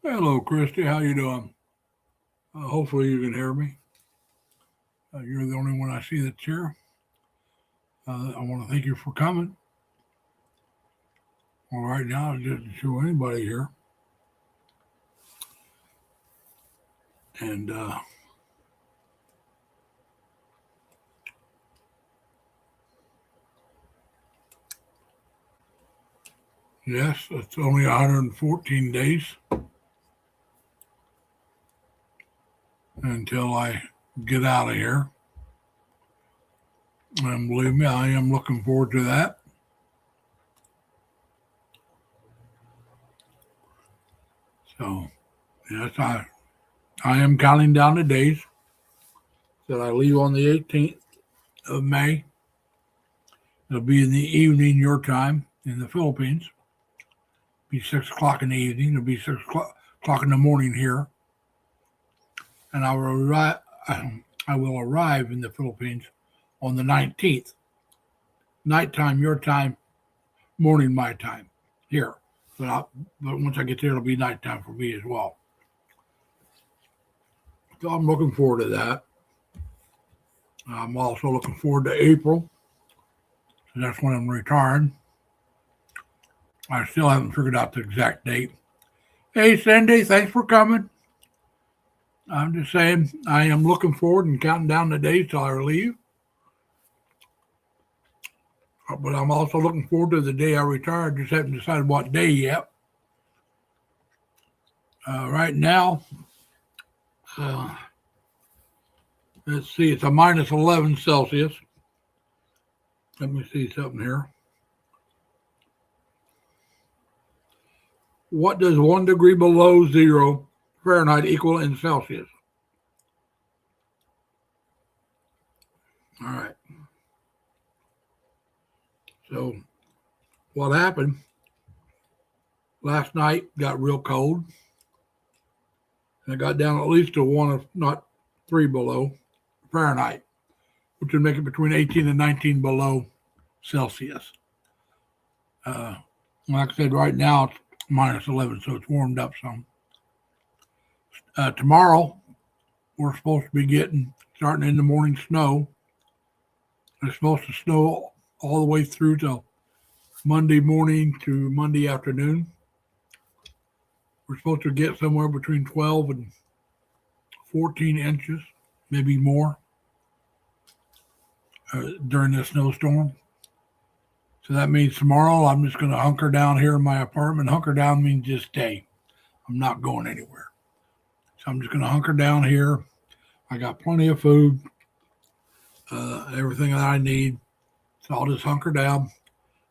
Hello, Christy. How you doing? Hopefully you can hear me. You're the only one I see that's here. I want to thank you for coming. Well, right now, just to show anybody here. And yes, it's only 114 days until I get out of here. And believe me, I am looking forward to that. So, yes, I am counting down the days that I leave on the 18th of May. It'll be in the evening, your time, in the Philippines. It'll be 6 o'clock in the evening. It'll be 6 o'clock in the morning here. And I will arrive in the Philippines on the 19th. Nighttime, your time, morning, my time, here. But once I get there, it'll be nighttime for me as well. So I'm looking forward to that. I'm also looking forward to April. So that's when I'm retiring. I still haven't figured out the exact date. Hey, Cindy, thanks for coming. I'm just saying I am looking forward and counting down the days till I leave. But I'm also looking forward to the day I retire. Just haven't decided what day yet. Right now, let's see, it's a minus 11 Celsius. Let me see something here. What does 1 degree below zero Fahrenheit equal in Celsius? All right. So, what happened last night got real cold. And it got down at least to 1, if not 3 below Fahrenheit, which would make it between 18 and 19 below Celsius. Like I said, right now it's minus 11, so it's warmed up some. Tomorrow, we're supposed to be getting, starting in the morning, snow. It's supposed to snow all the way through till Monday morning to Monday afternoon. We're supposed to get somewhere between 12 and 14 inches, maybe more, during this snowstorm. So that means tomorrow I'm just going to hunker down here in my apartment. Hunker down means just stay. I'm not going anywhere. So I'm just going to hunker down here. I got plenty of food, everything that I need. So I'll just hunker down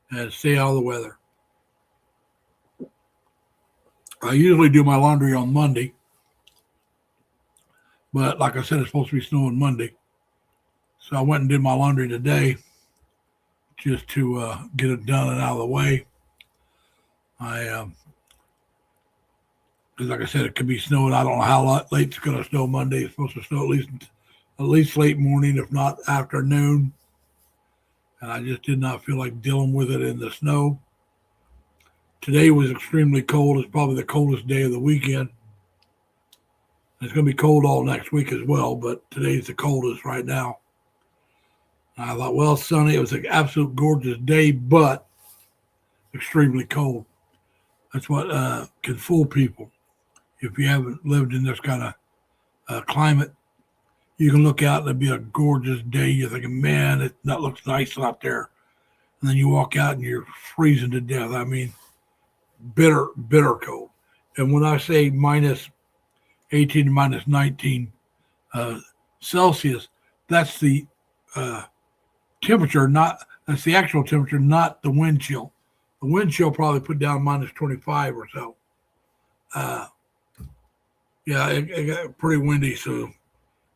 and stay out of the weather. I usually do my laundry on Monday. But like I said, it's supposed to be snowing Monday. So I went and did my laundry today just to get it done and out of the way. Because like I said, it could be snowing. I don't know how late it's going to snow Monday. It's supposed to snow at least late morning, if not afternoon. And I just did not feel like dealing with it in the snow. Today was extremely cold. It's probably the coldest day of the weekend. It's going to be cold all next week as well, but today's the coldest right now. And I thought, well, sunny. It was an absolute gorgeous day, but extremely cold. That's what can fool people. If you haven't lived in this kind of climate, you can look out and it'll be a gorgeous day. You're thinking, man, that looks nice out there. And then you walk out and you're freezing to death. I mean, bitter, bitter cold. And when I say minus 18 to minus 19 Celsius, that's the temperature, that's the actual temperature, not the wind chill. The wind chill probably put down minus 25 or so. Yeah, it got pretty windy, so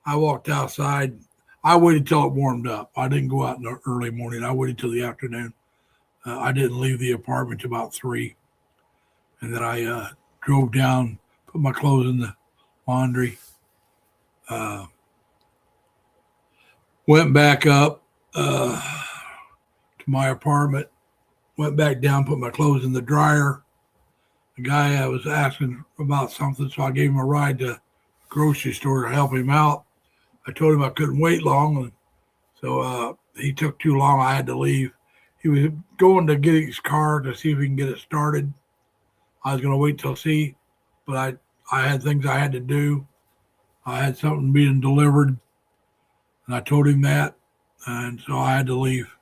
I walked outside. I waited till it warmed up. I didn't go out in the early morning. I waited till the afternoon. I didn't leave the apartment till about 3. And then I drove down, put my clothes in the laundry, went back up to my apartment, went back down, put my clothes in the dryer, the guy was asking about something, so I gave him a ride to the grocery store to help him out. I told him I couldn't wait long, and so he took too long. I had to leave. He was going to get his car to see if he can get it started. I was going to wait till see, but I had things I had to do. I had something being delivered, and I told him that, and so I had to leave.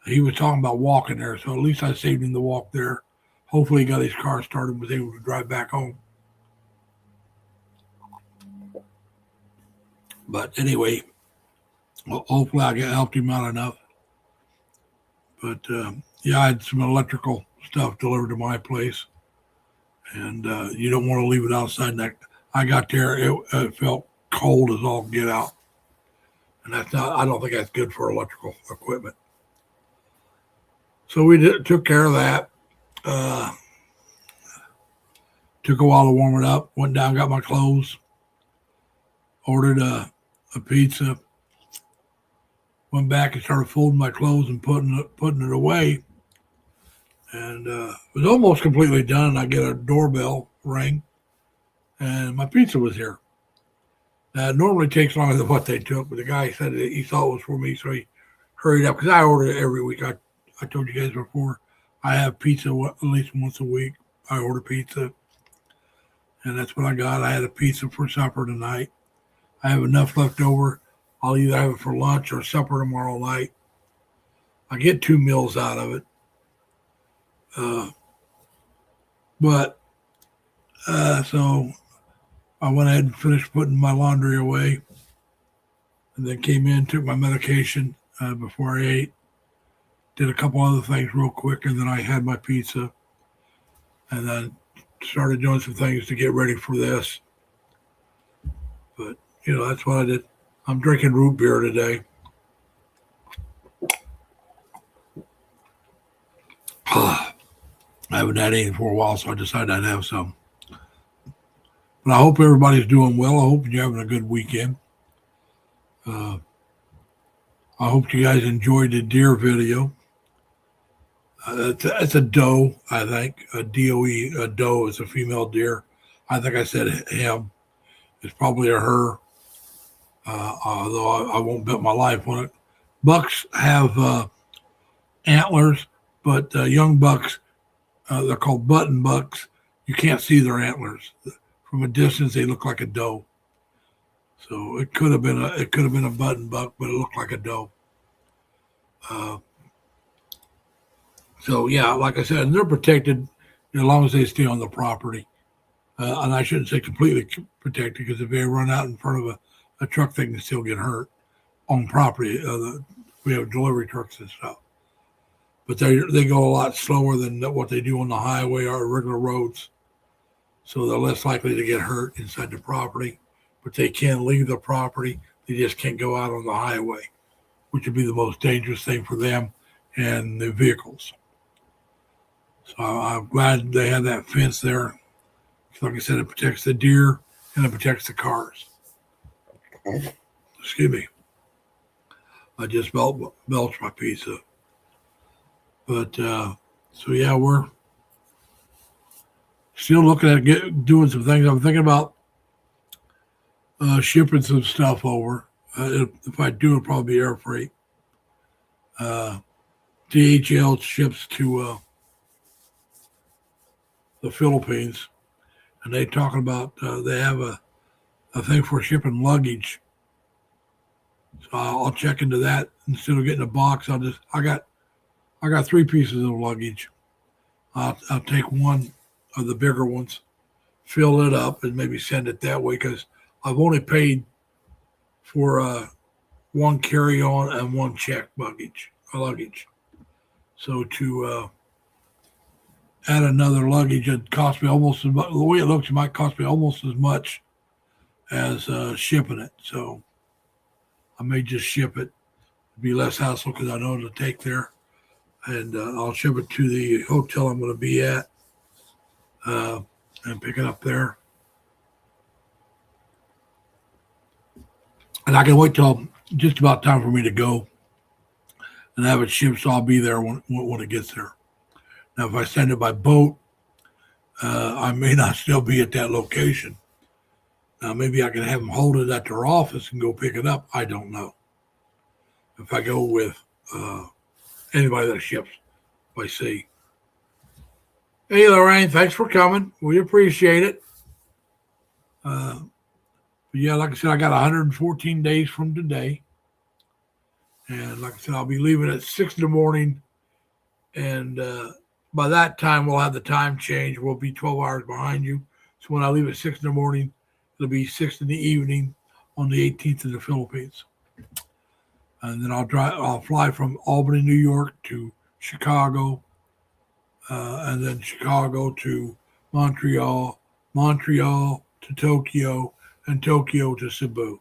He was talking about walking there, so at least I saved him the walk there. Hopefully he got his car started and was able to drive back home. But anyway, hopefully I helped him out enough. But yeah, I had some electrical stuff delivered to my place, and you don't want to leave it outside. And I got there, it felt cold as all get out, and that's not. I don't think that's good for electrical equipment. So we took care of that. Took a while to warm it up. Went down, got my clothes, ordered a pizza. Went back and started folding my clothes and putting it away. And it was almost completely done. I get a doorbell ring, and my pizza was here. Now, it normally takes longer than what they took, but the guy said that he thought it was for me, so he hurried up because I order it every week. I told you guys before, I have pizza at least once a week. I order pizza, and that's what I got. I had a pizza for supper tonight. I have enough left over. I'll either have it for lunch or supper tomorrow night. I get 2 meals out of it. So I went ahead and finished putting my laundry away, and then came in, took my medication before I ate, did a couple other things real quick, and then I had my pizza, and then started doing some things to get ready for this. But, that's what I did. I'm drinking root beer today. I haven't had any for a while, so I decided I'd have some. But I hope everybody's doing well. I hope you're having a good weekend. I hope you guys enjoyed the deer video. It's a doe, I think. A DOE, a doe is a female deer. I think I said him. It's probably a her. Although I won't bet my life on it. Bucks have antlers, but young bucks, they're called button bucks. You can't see their antlers. From a distance, they look like a doe. So it could have been a button buck, but it looked like a doe. So yeah, like I said, they're protected as long as they stay on the property. And I shouldn't say completely protected, because if they run out in front of a truck, they can still get hurt on property. We have delivery trucks and stuff, but they go a lot slower than what they do on the highway or regular roads, so they're less likely to get hurt inside the property. But they can leave the property; they just can't go out on the highway, which would be the most dangerous thing for them and the vehicles. So I'm glad they have that fence there. Like I said, it protects the deer and it protects the cars. Excuse me. I just belched my pizza. But, so yeah, we're still looking at doing some things. I'm thinking about shipping some stuff over. If I do, it'll probably be air freight. DHL ships to the Philippines, and they're talking about they have a thing for shipping luggage. So I'll check into that. Instead of getting a box, I got 3 pieces of luggage. I'll take one of the bigger ones, fill it up, and maybe send it that way, because I've only paid for one carry-on and one check luggage. So to add another luggage, it cost me almost as much. The way it looks, it might cost me almost as much as shipping it. So I may just ship it. It'd be less hassle because I know to take there, and I'll ship it to the hotel I'm going to be at and pick it up there. And I can wait till just about time for me to go and have it shipped, so I'll be there when it gets there. Now, if I send it by boat, I may not still be at that location. Now, maybe I can have them hold it at their office and go pick it up. I don't know. If I go with anybody that ships by sea. Hey, Lorraine, thanks for coming. We appreciate it. But yeah, like I said, I got 114 days from today. And like I said, I'll be leaving at 6 in the morning. And by that time, we'll have the time change. We'll be 12 hours behind you. So when I leave at 6 in the morning, it'll be 6 in the evening on the 18th in the Philippines. And then I'll fly from Albany, New York to Chicago, and then Chicago to Montreal, Montreal to Tokyo, and Tokyo to Cebu.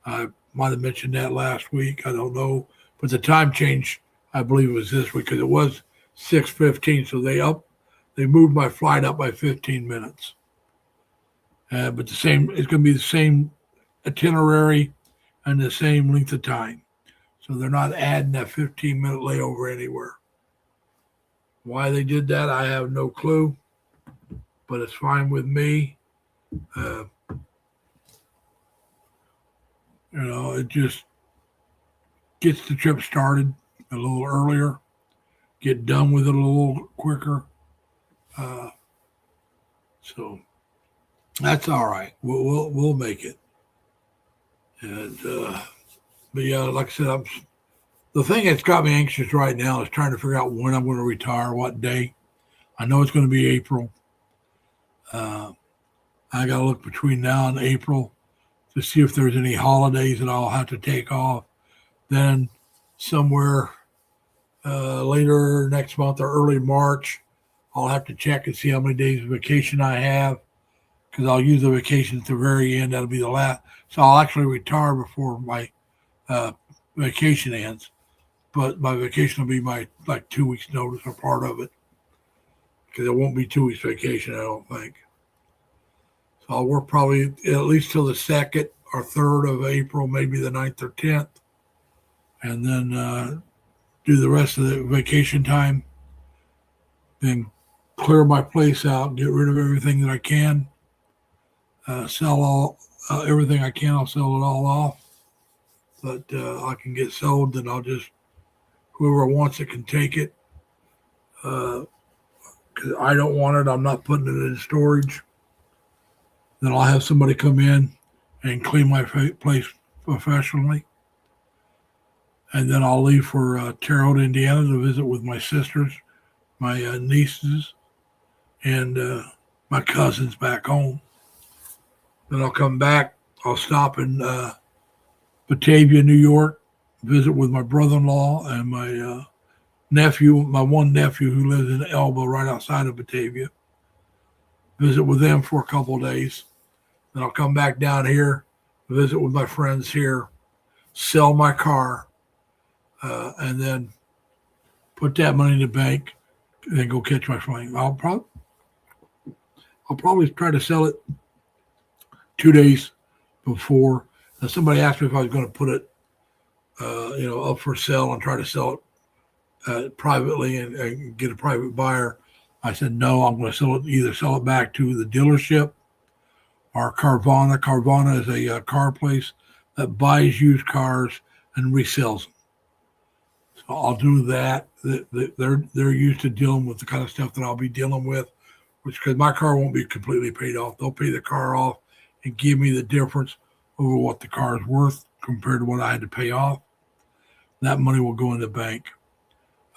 I might have mentioned that last week. I don't know, but the time change I believe it was this week because it was 6:15. So they moved my flight up by 15 minutes. But it's going to be the same itinerary and the same length of time. So they're not adding that 15-minute layover anywhere. Why they did that, I have no clue, but it's fine with me. It just gets the trip started a little earlier, get done with it a little quicker. So that's all right. We'll make it. And but yeah, like I said, the thing that's got me anxious right now is trying to figure out when I'm going to retire, what day. I know it's going to be April. I got to look between now and April to see if there's any holidays that I'll have to take off. Then somewhere later next month or early March, I'll have to check and see how many days of vacation I have because I'll use the vacation at the very end. That'll be the last. So I'll actually retire before my vacation ends. But my vacation will be my 2 weeks notice or part of it because it won't be 2 weeks vacation, I don't think. So I'll work probably at least till the 2nd or 3rd of April, maybe the 9th or 10th, and then do the rest of the vacation time, then clear my place out, get rid of everything that I can, sell everything I can. I'll sell it all off. But I can get sold, then I'll just, whoever wants it can take it. Because I don't want it, I'm not putting it in storage. Then I'll have somebody come in and clean my place professionally. And then I'll leave for Terre Haute, Indiana to visit with my sisters, my nieces, and my cousins back home. Then I'll come back. I'll stop in Batavia, New York, visit with my brother-in-law and my nephew, my one nephew who lives in Elba right outside of Batavia. Visit with them for a couple of days. Then I'll come back down here, visit with my friends here, sell my car, and then put that money in the bank, and then go catch my flight. I'll probably try to sell it 2 days before. Now, somebody asked me if I was going to put it, up for sale and try to sell it privately and get a private buyer. I said no. I'm going to either sell it back to the dealership or Carvana. Carvana is a car place that buys used cars and resells them. So I'll do that. They're used to dealing with the kind of stuff that I'll be dealing with, which because my car won't be completely paid off. They'll pay the car off and give me the difference over what the car is worth compared to what I had to pay off. That money will go in the bank.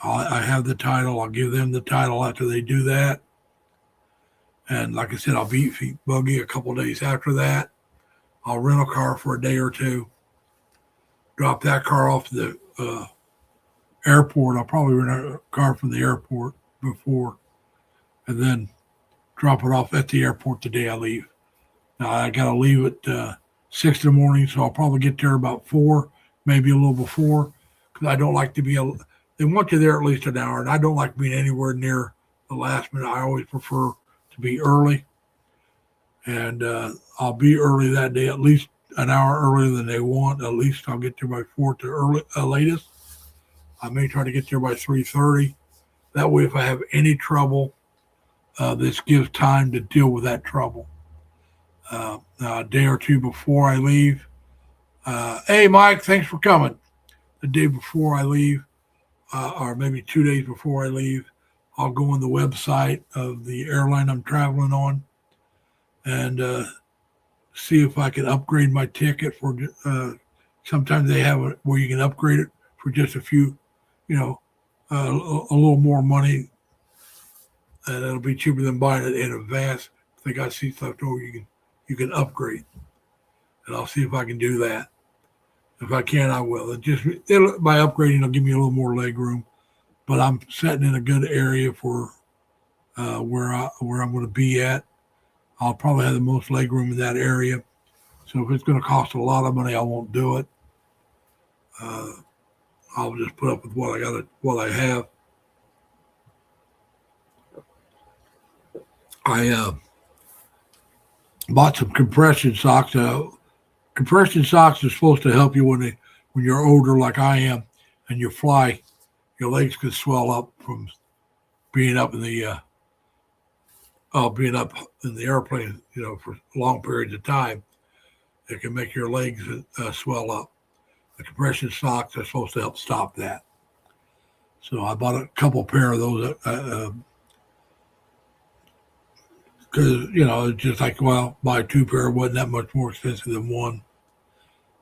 I have the title. I'll give them the title after they do that. And like I said, I'll beat feet buggy a couple of days after that. I'll rent a car for a day or two. Drop that car off to the airport. I'll probably rent a car from the airport before and then drop it off at the airport the day I leave. Now, I got to leave at 6 in the morning, so I'll probably get there about 4, maybe a little before, because I don't like to be they want you there at least an hour, and I don't like being anywhere near the last minute. I always prefer to be early, and I'll be early that day, at least an hour earlier than they want. At least I'll get there by 4 to latest. I may try to get there by 3:30. That way, if I have any trouble this gives time to deal with that trouble. A day or two before I leave, hey Mike, thanks for coming. The day before I leave, or maybe 2 days before I leave, I'll go on the website of the airline I'm traveling on and see if I can upgrade my ticket for. Sometimes they have it where you can upgrade it for just a few, you know, a little more money, and it'll be cheaper than buying it in advance. If they got seats left over, you can upgrade, and I'll see if I can do that. If I can, I will. By upgrading, it'll give me a little more leg room. But I'm sitting in a good area for where I'm going to be at. I'll probably have the most leg room in that area. So if it's going to cost a lot of money, I won't do it. I'll just put up with what I have. I bought some compression socks. Compression socks are supposed to help you when you're older, like I am, and you fly. Your legs could swell up from being up in the airplane, for long periods of time. It can make your legs swell up. The compression socks are supposed to help stop that. So I bought a couple pair of those because it's just like, well, buy two pair wasn't that much more expensive than one.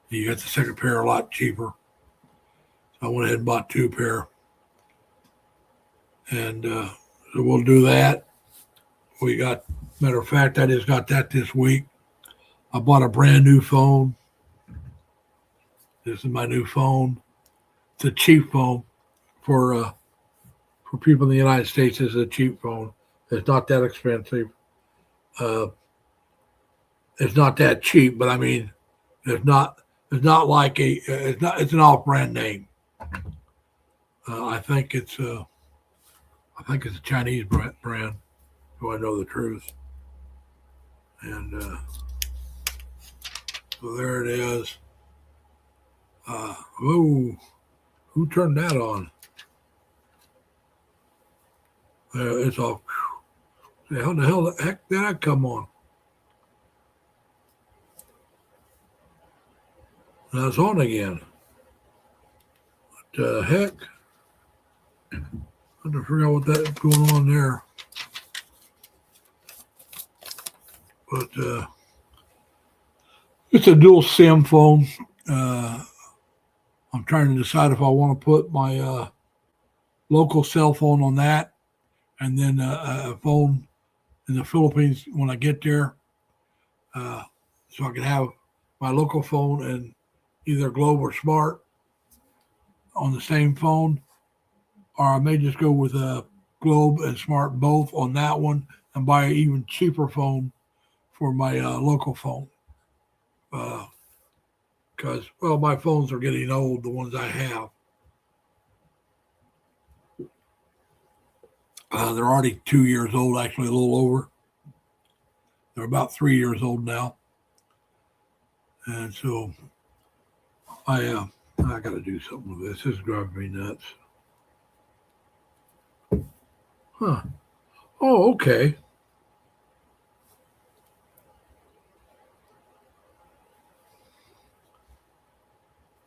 You got the second pair a lot cheaper. So I went ahead and bought two pair. And so we'll do that. Matter of fact, I just got that this week. I bought a brand new phone. This is my new phone. It's a cheap phone for people in the United States. It's a cheap phone. It's not that expensive. It's not that cheap, but I mean, it's not like it's an off-brand name. I think it's a Chinese brand. Do I know the truth? And so there it is. Who turned that on? It's off. How the heck did that come on? Now it's on again. What the heck? I have to figure out what that's going on there. But it's a dual SIM phone. I'm trying to decide if I want to put my local cell phone on that and then a phone in the Philippines when I get there. So I can have my local phone and either Globe or Smart on the same phone. Or I may just go with Globe and Smart both on that one and buy an even cheaper phone for my local phone. Because, my phones are getting old, the ones I have. They're already 2 years old, actually a little over. They're about 3 years old now. And so I got to do something with this. This is driving me nuts. Huh. Oh, okay.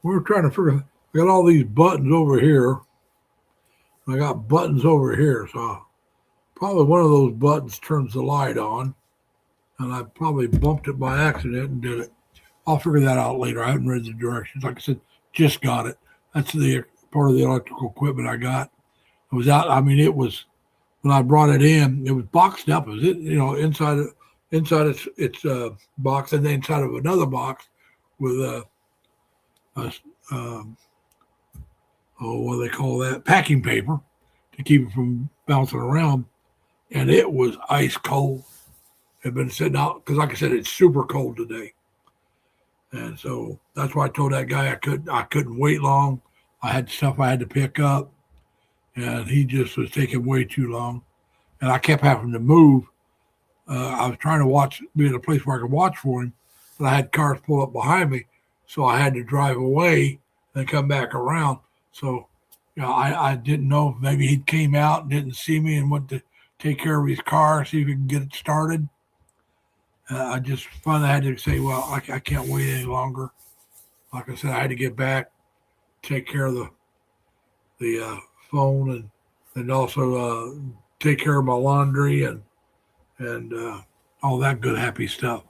We're trying to figure. I got all these buttons over here. I got buttons over here, so probably one of those buttons turns the light on, and I probably bumped it by accident and did it. I'll figure that out later. I haven't read the directions. Like I said, just got it. That's the part of the electrical equipment I got. It was out. I mean, it was when I brought it in. It was boxed up. It was inside its box, and then inside of another box with what do they call that? Packing paper to keep it from bouncing around. And it was ice cold. It had been sitting out because, like I said, it's super cold today. And so that's why I told that guy I couldn't wait long. I had stuff I had to pick up, and he just was taking way too long. And I kept having to move. I was trying to be in a place where I could watch for him, but I had cars pull up behind me, so I had to drive away and come back around. So, I didn't know if maybe he came out and didn't see me and went to take care of his car, see if he can get it started. I just finally had to say, well, I can't wait any longer. Like I said, I had to get back, take care of the phone, and also take care of my laundry and all that good happy stuff.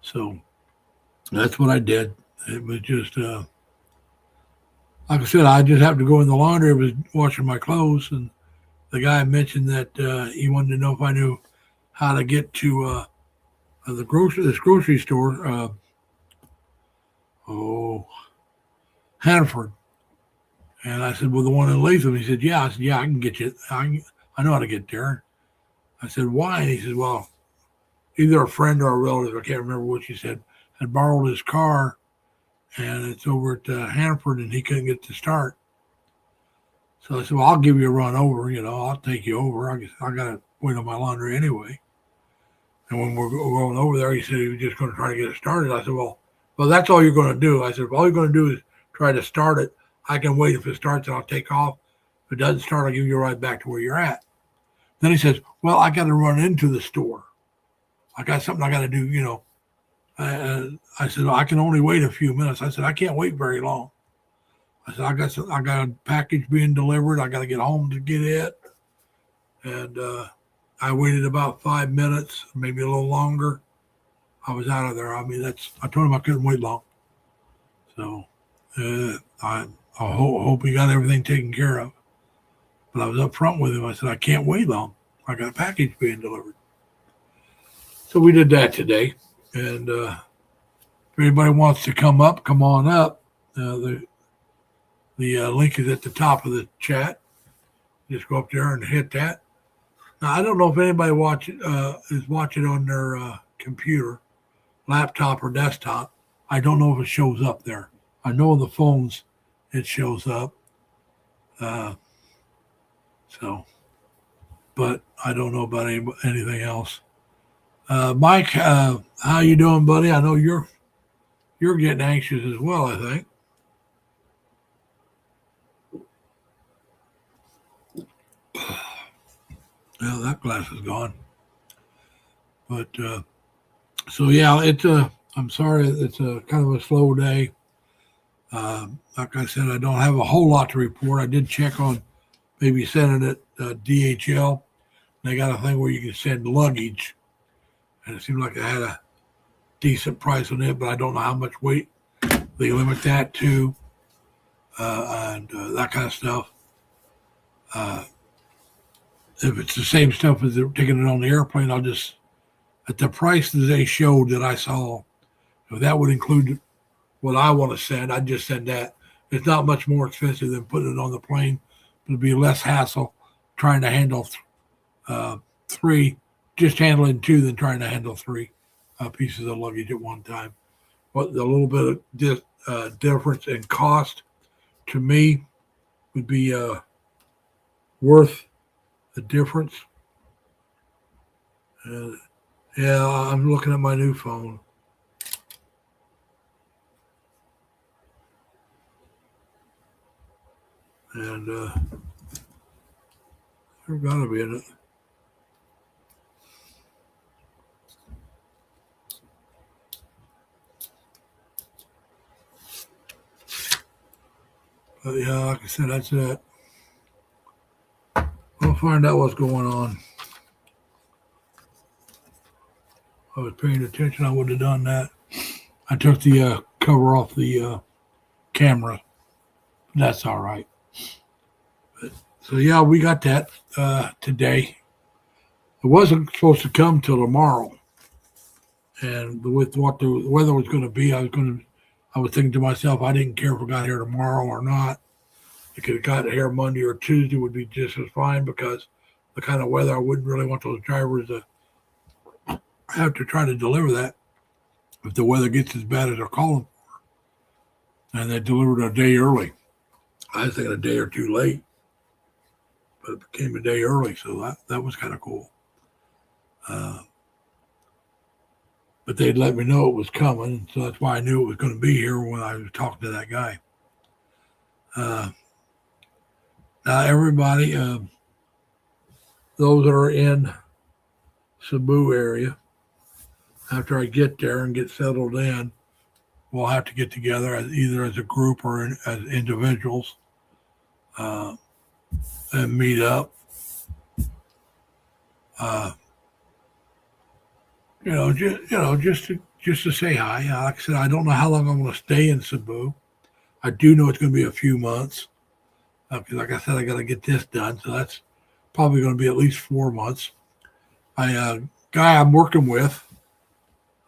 So that's what I did. It was just like I said, I just happened to go in the laundry. I was washing my clothes, and the guy mentioned that he wanted to know if I knew how to get to this grocery store. Hanford. And I said, well, the one in Latham. He said, yeah. I said, yeah, I can get you. I know how to get there. I said, why? And he said, well, either a friend or a relative, I can't remember what she said, had borrowed his car, and it's over at Hanford, and he couldn't get to start. So I said, well, I'll give you a run over. I'll take you over. I got to wait on my laundry anyway. And when we're going over there, he said he was just going to try to get it started. I said, well, that's all you're going to do. I said, if all you're going to do is try to start it, I can wait. If it starts, I'll take off. If it doesn't start, I'll give you a ride back to where you're at. Then he says, well, I got to run into the store. I got something I got to do, I said, well, I can only wait a few minutes. I said, I can't wait very long. I said, I got a package being delivered. I got to get home to get it. And I waited about 5 minutes, maybe a little longer. I was out of there. I mean, I told him I couldn't wait long. So I hope he got everything taken care of. But I was up front with him. I said, I can't wait long. I got a package being delivered. So we did that today. And if anybody wants to come up, come on up. The link is at the top of the chat. Just go up there and hit that. Now, I don't know if anybody is watching on their computer, laptop, or desktop. I don't know if it shows up there. I know on the phones it shows up. But I don't know about anything else. Mike, how you doing, buddy? I know you're getting anxious as well, I think. Well, that glass is gone. But so yeah, I'm sorry, it's a kind of a slow day. Like I said, I don't have a whole lot to report. I did check on maybe sending it DHL. They got a thing where you can send luggage, and it seemed like I had a decent price on it, but I don't know how much weight they limit that to, and that kind of stuff. If it's the same stuff as they're taking it on the airplane, I'll just, at the price that they showed that I saw, if that would include what I want to send, I'd just send that. It's not much more expensive than putting it on the plane. It'll be less hassle trying to handle three, just handling two than trying to handle three pieces of luggage at one time. But the little bit of difference in cost to me would be worth the difference. Yeah, I'm looking at my new phone. And there's got to be in it. But yeah, like I said, that's it. We'll find out what's going on. If I was paying attention, I would have done that. I took the cover off the camera. That's all right. So yeah, we got that today. It wasn't supposed to come till tomorrow, and with what the weather was going to be, I was thinking to myself, I didn't care if it got here tomorrow or not. It could have got here Monday or Tuesday would be just as fine, because the kind of weather, I wouldn't really want those drivers to have to try to deliver that if the weather gets as bad as they're calling for. And they delivered a day early. I was thinking a day or two late, but it became a day early, so that was kind of cool. But they'd let me know it was coming, so that's why I knew it was going to be here when I was talking to that guy. Now, everybody, those that are in Cebu area, after I get there and get settled in, we'll have to get together either as a group or as individuals uh, and meet up. Uh, just to say hi. Like I said, I don't know how long I'm going to stay in Cebu. I do know it's going to be a few months. Like I said, I got to get this done, so that's probably going to be at least 4 months. I guy I'm working with,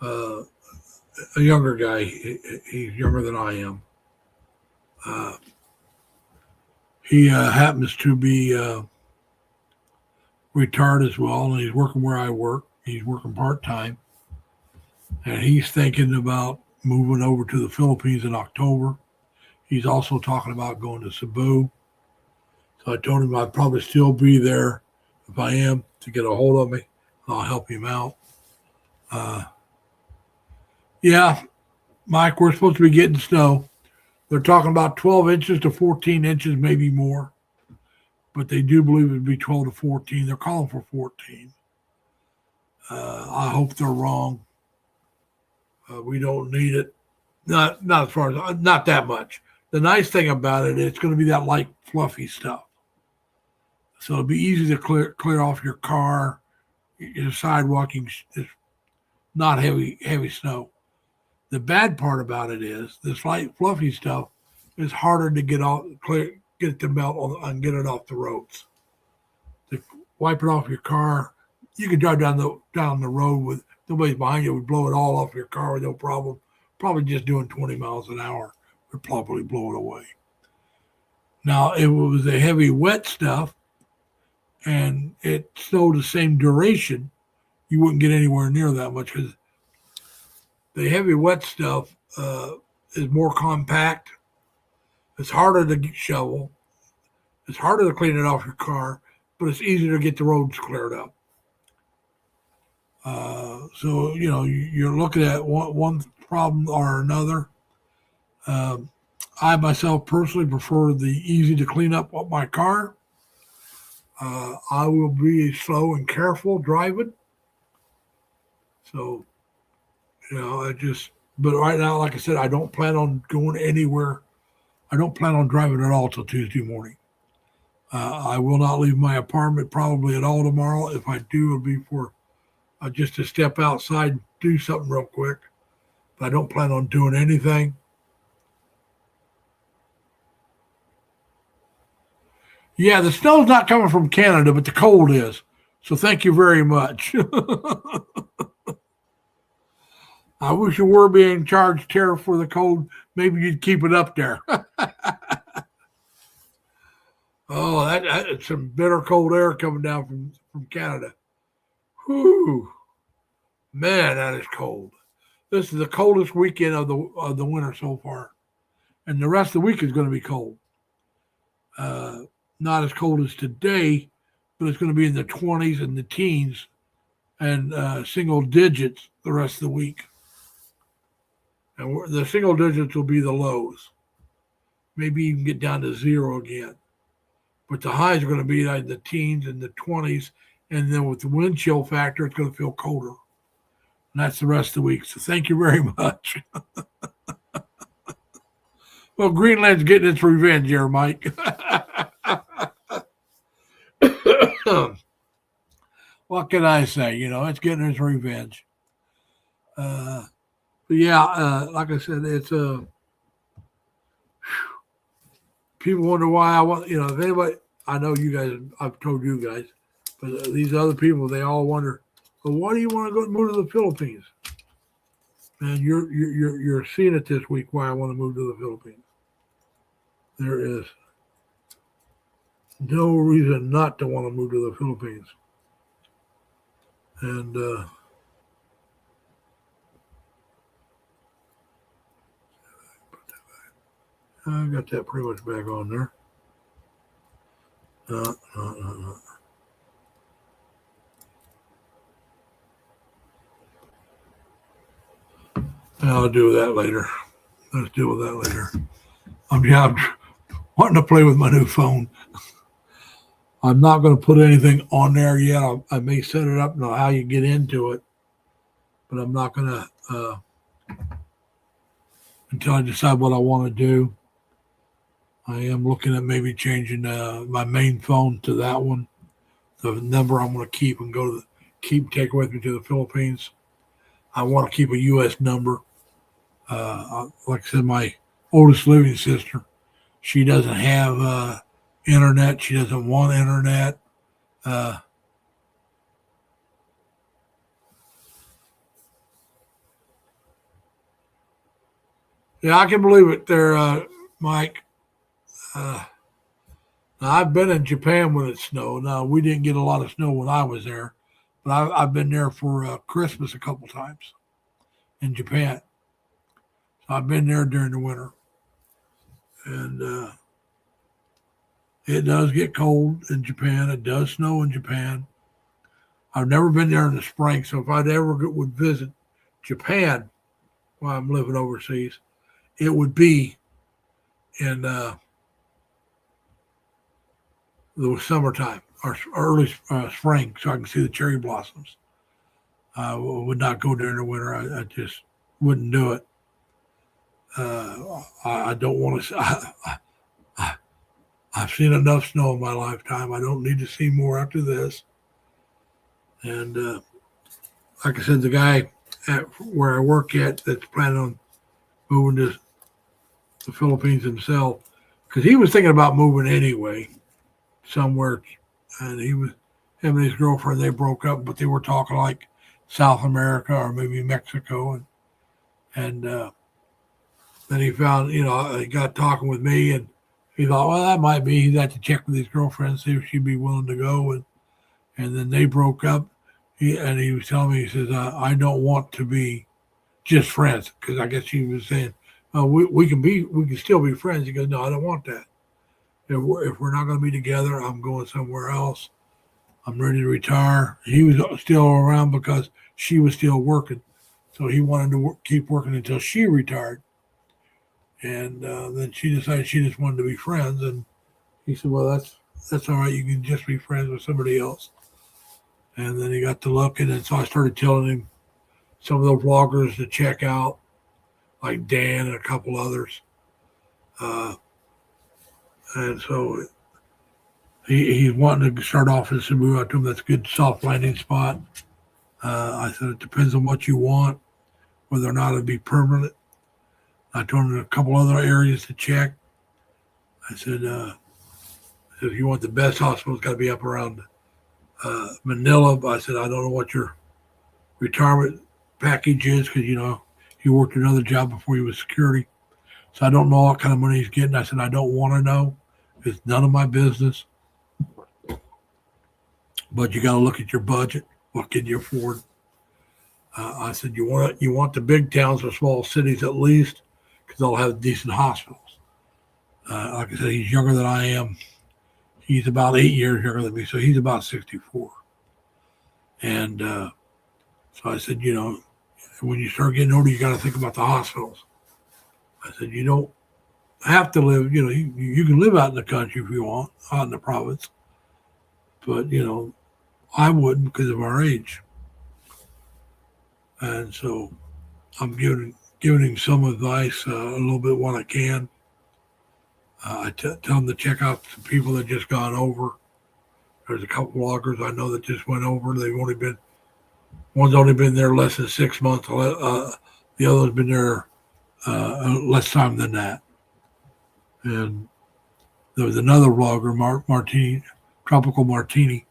uh, a younger guy. He's younger than I am. Uh, he happens to be retired as well, and he's working where I work. He's working part time, and he's thinking about moving over to the Philippines in October. He's also talking about going to Cebu. So I told him I'd probably still be there if I am to get a hold of me, and I'll help him out. Uh, yeah, Mike, we're supposed to be getting snow. They're talking about 12 inches to 14 inches, maybe more, but they do believe it would be 12 to 14. They're calling for 14. I hope they're wrong. We don't need it. Not as far as not that much. The nice thing about it, it's going to be that light, fluffy stuff. So it'll be easy to clear off your car, your sidewalk. It's not heavy snow. The bad part about it is this light, fluffy stuff is harder to get it to melt and get it off the roads. To wipe it off your car, you can drive down the road with nobody's behind you. Would blow it all off your car with no problem. Probably just doing 20 miles an hour would probably blow it away. Now, if it was the heavy, wet stuff and it snowed the same duration, you wouldn't get anywhere near that much because the heavy, wet stuff is more compact. It's harder to shovel. It's harder to clean it off your car, but it's easier to get the roads cleared up. So, you're looking at one problem or another. I myself personally prefer the easy to clean up my car. I will be slow and careful driving. So, but right now, like I said, I don't plan on going anywhere. I don't plan on driving at all till Tuesday morning. I will not leave my apartment probably at all tomorrow. If I do, it'll be for just to step outside and do something real quick. But I don't plan on doing anything. Yeah, the snow's not coming from Canada, but the cold is. So thank you very much. I wish you were being charged tariff for the cold. Maybe you'd keep it up there. Oh, that's some bitter cold air coming down from Canada. Whew. Man, that is cold. This is the coldest weekend of the winter so far. And the rest of the week is going to be cold. Not as cold as today, but it's going to be in the 20s and the teens and single digits the rest of the week. And the single digits will be the lows. Maybe even get down to zero again. But the highs are going to be like the teens and the 20s. And then with the wind chill factor, it's going to feel colder. And that's the rest of the week. So thank you very much. Well, Greenland's getting its revenge here, Mike. What can I say? It's getting its revenge. But yeah, like I said, it's people wonder why I want. If anybody, I know you guys. I've told you guys, but these other people, they all wonder. Well, why do you want to go move to the Philippines? And you're seeing it this week. Why I want to move to the Philippines. There is no reason not to want to move to the Philippines. And I got that pretty much back on there. I'll do that later. Let's deal with that later. I'm wanting to play with my new phone. I'm not going to put anything on there yet. I may set it up, know how you get into it, but I'm not going to until I decide what I want to do. I am looking at maybe changing my main phone to that one. The number I'm going to keep and take with me to the Philippines. I want to keep a U.S. number. Like I said, my oldest living sister, she doesn't have internet. She doesn't want internet. Uh, yeah, I can believe it there, Mike. Uh, Now, I've been in Japan when it snowed. Now, we didn't get a lot of snow when I was there, but I've been there for Christmas a couple times in Japan. So I've been there during the winter, and it does get cold in Japan. It does snow in Japan. I've never been there in the spring, so if I'd ever would visit Japan while I'm living overseas, it would be in the summertime or early spring, so I can see the cherry blossoms. I would not go during the winter. I just wouldn't do it. I don't want to. I've seen enough snow in my lifetime. I don't need to see more after this. And like I said, the guy at where I work at that's planning on moving to the Philippines himself, because he was thinking about moving anyway, somewhere, and him and his girlfriend, they broke up, but they were talking like South America or maybe Mexico, and then he found, he got talking with me, and he thought, well, that might be. He'd have to check with his girlfriend, see if she'd be willing to go, and then they broke up. He was telling me, he says, I don't want to be just friends, because I guess he was saying, we can still be friends. He goes, no, I don't want that. If we're not going to be together, I'm going somewhere else. I'm ready to retire. He was still around because she was still working, so he wanted to keep working until she retired. And then she decided she just wanted to be friends. And he said, well, that's all right. You can just be friends with somebody else. And then he got to looking, and so I started telling him some of the vloggers to check out, like Dan and a couple others. And so he's wanting to start off in Cebu. I told him that's a good soft landing spot. I said it depends on what you want, whether or not it'd be permanent. I told him a couple other areas to check. I said, if you want the best hospital, it's got to be up around Manila. But I said, I don't know what your retirement package is, because he worked another job before he was security. So I don't know what kind of money he's getting. I said, I don't want to know. It's none of my business. But you got to look at your budget. What can you afford? I said, you want the big towns or small cities at least, because they'll have decent hospitals. Like I said, he's younger than I am. He's about 8 years younger than me, so he's about 64. And so I said, when you start getting older, you got to think about the hospitals. I said, you don't have to live, you can live out in the country if you want, out in the province. But, I wouldn't because of our age. And so I'm giving him some advice, a little bit what I can. I tell him to check out some people that just gone over. There's a couple bloggers I know that just went over. One's only been there less than 6 months. The other's been there less time than that. And there was another vlogger, Martini, Tropical Martini,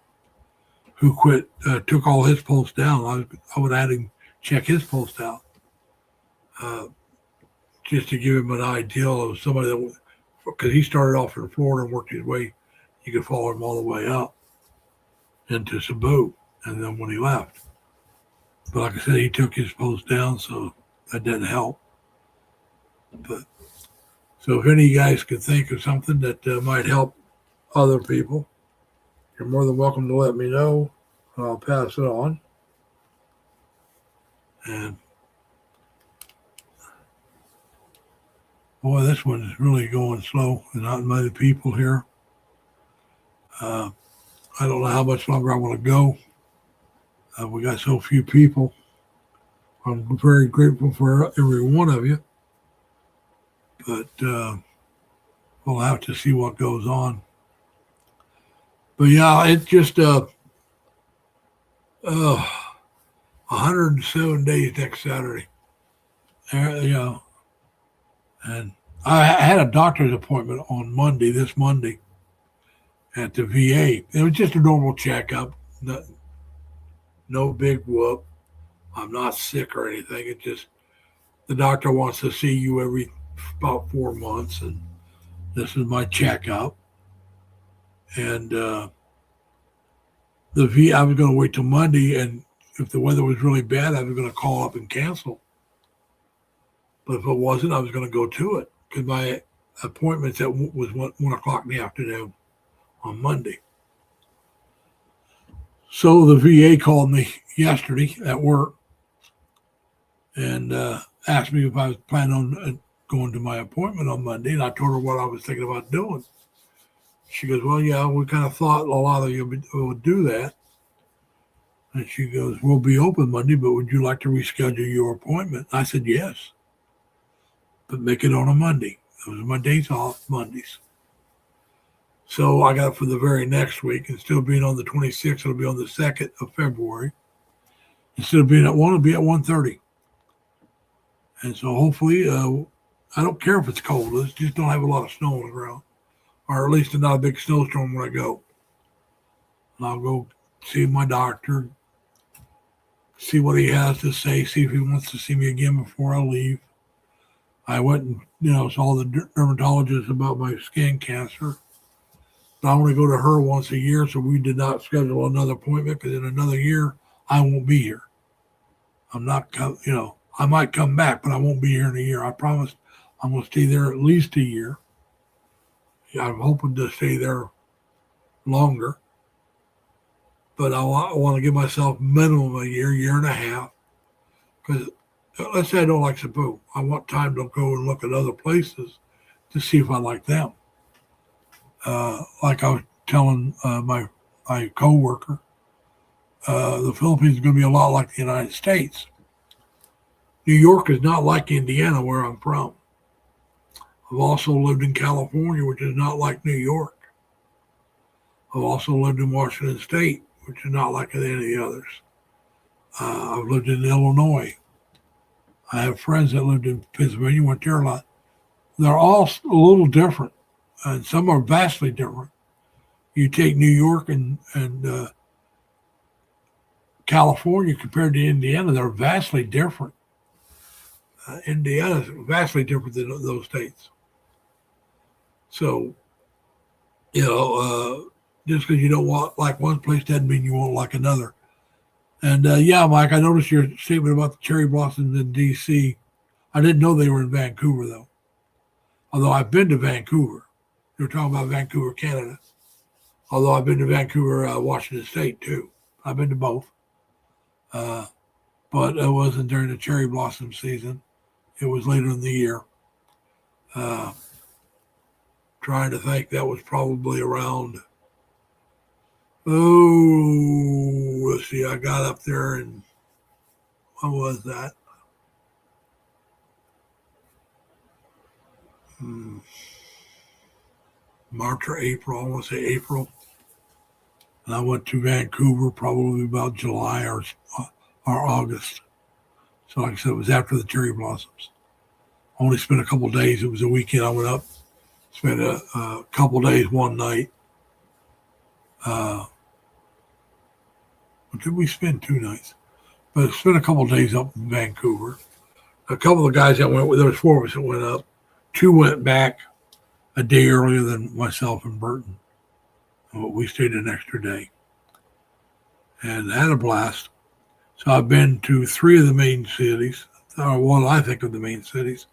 who quit, took all his posts down. I would have him check his post out, just to give him an idea of somebody that, because he started off in Florida and worked his way, you could follow him all the way up into Cebu, and then when he left. But like I said, he took his post down, so that didn't help. But so if any of you guys could think of something that might help other people, you're more than welcome to let me know. I'll pass it on. And boy, this one is really going slow. There's not many people here. I don't know how much longer I want to go. We got so few people. I'm very grateful for every one of you, but we'll have to see what goes on. But yeah, it's just 107 days next Saturday. You know, and I had a doctor's appointment on Monday, this Monday, at the VA. It was just a normal checkup, no big whoop. I'm not sick or anything. It just the doctor wants to see you every about 4 months, and this is my checkup. And the VA, I was going to wait till Monday, and if the weather was really bad, I was going to call up and cancel. But if it wasn't, I was going to go to it because my appointment's was 1 o'clock in the afternoon on Monday. So the VA called me yesterday at work and asked me if I was planning on going to my appointment on Monday, and I told her what I was thinking about doing. She goes, "Well, yeah, we kind of thought a lot of you would do that." And she goes, "We'll be open Monday, but would you like to reschedule your appointment?" I said, "Yes, but make it on a Monday." Those are my days off, Mondays. So I got it for the very next week. Instead of being on the 26th, it'll be on the 2nd of February. Instead of being at 1, it'll be at 1:30. And so hopefully, I don't care if it's cold. Let's just don't have a lot of snow on the ground. Or at least not a big snowstorm when I go. And I'll go see my doctor, see what he has to say, see if he wants to see me again before I leave. I went and, saw the dermatologist about my skin cancer. But I only go to her once a year, so we did not schedule another appointment because in another year, I won't be here. I'm not, I might come back, but I won't be here in a year. I promised I'm going to stay there at least a year. I'm hoping to stay there longer. But I want to give myself minimum a year and a half. Because let's say I don't like Cebu. I want time to go and look at other places to see if I like them. Like I was telling my coworker, the Philippines is going to be a lot like the United States. New York is not like Indiana, where I'm from. I've also lived in California, which is not like New York. I've also lived in Washington State, which is not like any of the others. I've lived in Illinois. I have friends that lived in Pennsylvania, went there a lot. They're all a little different, and some are vastly different. You take New York and California compared to Indiana, they're vastly different. Indiana is vastly different than those states. So, just because you don't like one place doesn't mean you won't like another. And yeah, Mike, I noticed your statement about the cherry blossoms in D.C. I didn't know they were in Vancouver, though. Although I've been to Vancouver. You're talking about Vancouver, Canada. Although I've been to Vancouver, Washington State, too. I've been to both. But it wasn't during the cherry blossom season. It was later in the year. Trying to think, that was probably around, let's see, I got up there and what was that? March or April, I want to say April. And I went to Vancouver probably about July or August. So like I said, it was after the cherry blossoms. I only spent a couple of days. It was a weekend. I went up, spent a couple of days, one night. Did we spend 2 nights? But I spent a couple of days up in Vancouver. A couple of guys that went, there was 4 of us that went up. 2 went back a day earlier than myself and Burton. We stayed an extra day and had a blast. So I've been to 3 of the main cities, or what I think of the main cities.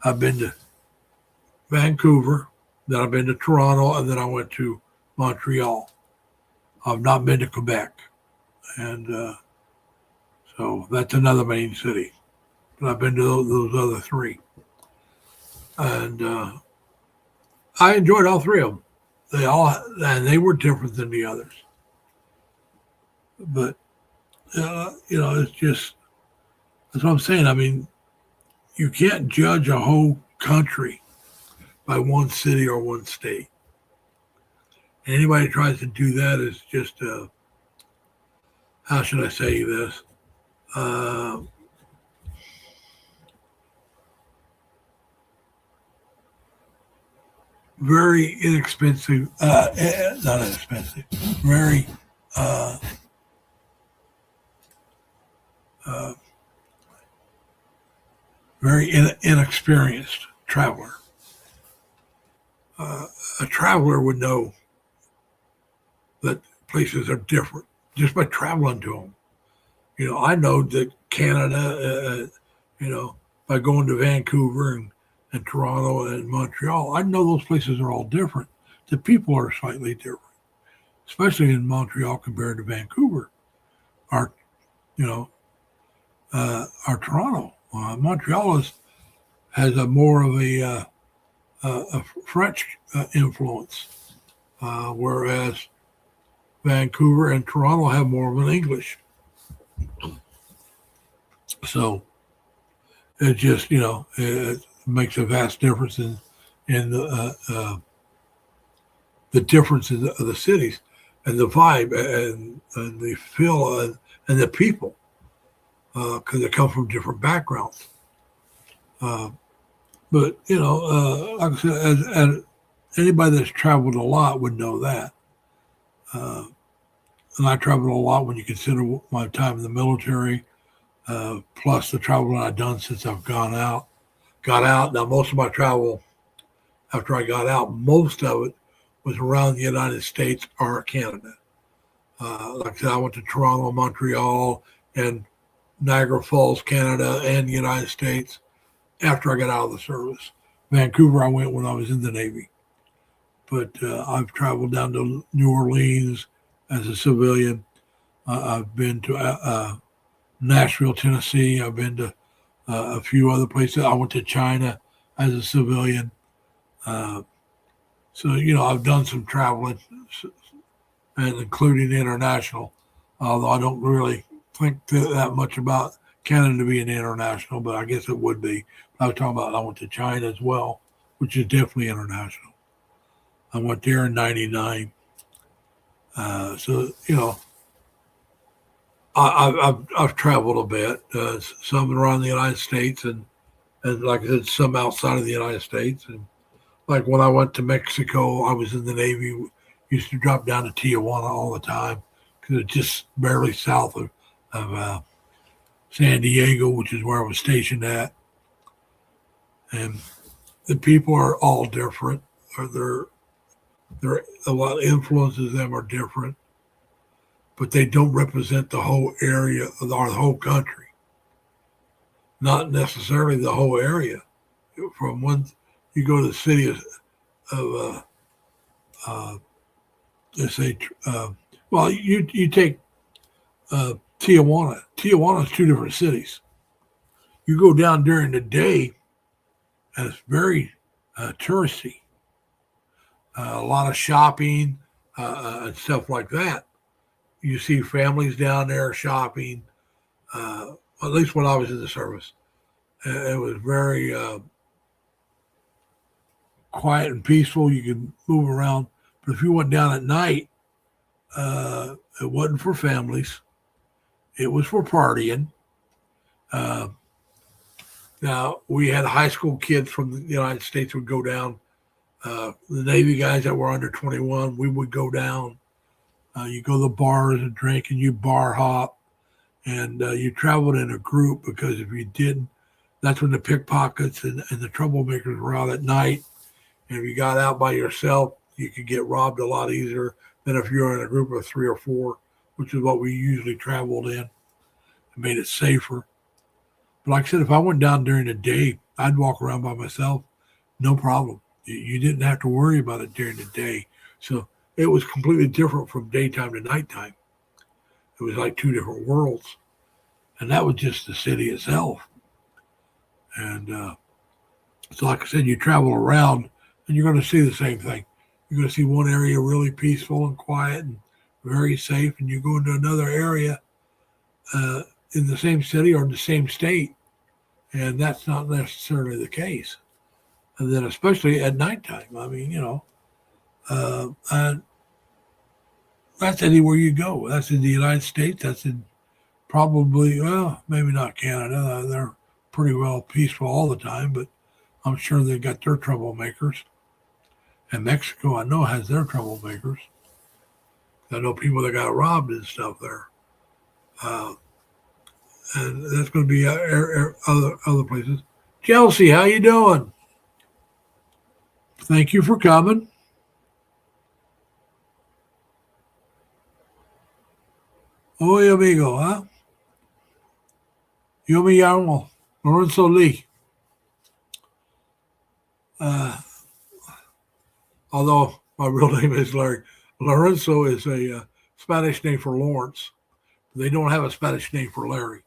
I've been to Vancouver, then I've been to Toronto, and then I went to Montreal. I've not been to Quebec. And so that's another main city. But I've been to those other 3. And I enjoyed all 3 of them. they were different than the others. But it's just that's what I'm saying. I mean, you can't judge a whole country by one city or one state. And anybody who tries to do that is just how should I say this? Uh, Very inexpensive, not inexpensive, very uh, uh, very inexperienced traveler. A traveler would know that places are different just by traveling to them. I know that Canada, by going to Vancouver and Toronto and Montreal, I know those places are all different. The people are slightly different, especially in Montreal compared to Vancouver, or you know, or Toronto. Montreal has a more of a French influence, whereas Vancouver and Toronto have more of an English. So it just it makes a vast difference in the differences of the cities and the vibe and the feel and the people because they come from different backgrounds. But like I said, as anybody that's traveled a lot would know that. And I traveled a lot when you consider my time in the military, plus the traveling I've done since I've got out. Now, most of my travel after I got out, most of it was around the United States or Canada. Like I said, I went to Toronto, Montreal, and Niagara Falls, Canada, and the United States after I got out of the service. Vancouver, I went when I was in the Navy. But I've traveled down to New Orleans as a civilian. I've been to Nashville, Tennessee. I've been to a few other places. I went to China as a civilian. So, I've done some traveling, and including international, although I don't really think that much about Canada being international, but I guess it would be. I was talking about I went to China as well, which is definitely international. I went there in '99. So, I've traveled a bit, some around the United States and like I said, some outside of the United States. And like when I went to Mexico, I was in the Navy, used to drop down to Tijuana all the time because it's just barely south of San Diego, which is where I was stationed at. And the people are all different. Or a lot of influences them are different, but they don't represent the whole area or the whole country. Not necessarily the whole area. From one, you go to the city of let's say, well, you take Tijuana. Tijuana is two different cities. You go down during the day, and it's very touristy. A lot of shopping and stuff like that. You see families down there shopping. At least when I was in the service, it was very quiet and peaceful. You could move around, but if you went down at night, it wasn't for families. It was for partying. Now we had high school kids from the United States would go down. The Navy guys that were under 21, we would go down. You go to the bars and drink, and you bar hop, and you traveled in a group because if you didn't, that's when the pickpockets and the troublemakers were out at night. And if you got out by yourself, you could get robbed a lot easier than if you're in a group of 3 or 4, which is what we usually traveled in. It made it safer. But like I said, if I went down during the day, I'd walk around by myself, no problem. You didn't have to worry about it during the day. So it was completely different from daytime to nighttime. It was like two different worlds. And that was just the city itself. And so like I said, you travel around and you're going to see the same thing. you're going to see one area really peaceful and quiet and very safe, and you go into another area in the same city or in the same state, and that's not necessarily the case. And then especially at nighttime, I mean, and that's anywhere you go. That's in the United States. That's in probably, well, maybe not Canada. They're pretty well peaceful all the time, but I'm sure they've got their troublemakers. And Mexico, I know, has their troublemakers. I know people that got robbed and stuff there. And that's going to be other places. Chelsea, how you doing? Thank you for coming. Oye, amigo, huh? Yo me llamo Lorenzo Lee. Although my real name is Larry. Lorenzo is a Spanish name for Lawrence. They don't have a Spanish name for Larry.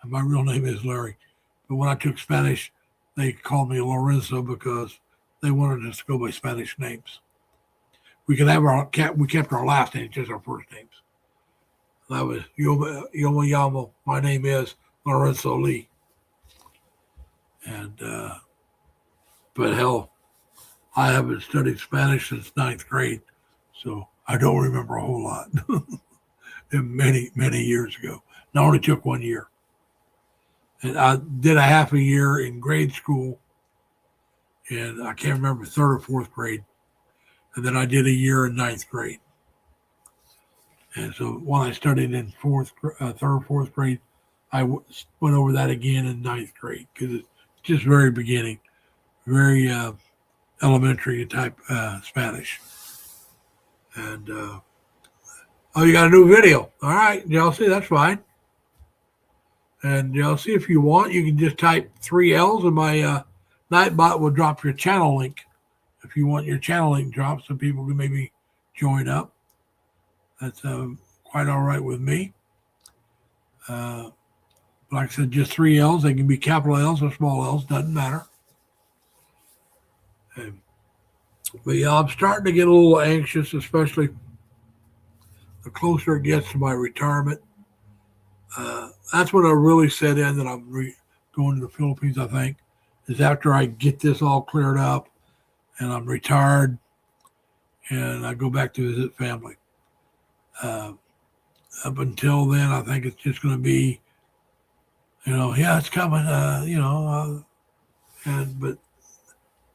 And my real name is Larry. But when I took Spanish, they called me Lorenzo because they wanted us to go by Spanish names. We could have we kept our last names, just our first names. That was Yo me llamo. My name is Lorenzo Lee. And, but hell, I haven't studied Spanish since 9th grade, so I don't remember a whole lot. many, many years ago. And I only took 1 year. And I did a half a year in grade school, and I can't remember, 3rd or 4th grade. And then I did a year in 9th grade. And so when I studied in 3rd or 4th grade, I went over that again in 9th grade because it's just very beginning, very elementary type Spanish. And oh, you got a new video. All right, Chelsea, that's fine. And Chelsea, if you want, you can just type 3 L's and my Nightbot will drop your channel link. If you want your channel link dropped so people can maybe join up. That's quite all right with me. Like I said, just 3 L's. They can be capital L's or small L's. Doesn't matter. But yeah, I'm starting to get a little anxious, especially the closer it gets to my retirement. That's when I really set in that I'm going to the Philippines, I think, is after I get this all cleared up and I'm retired and I go back to visit family. Up until then, I think it's just going to be, yeah, it's coming, but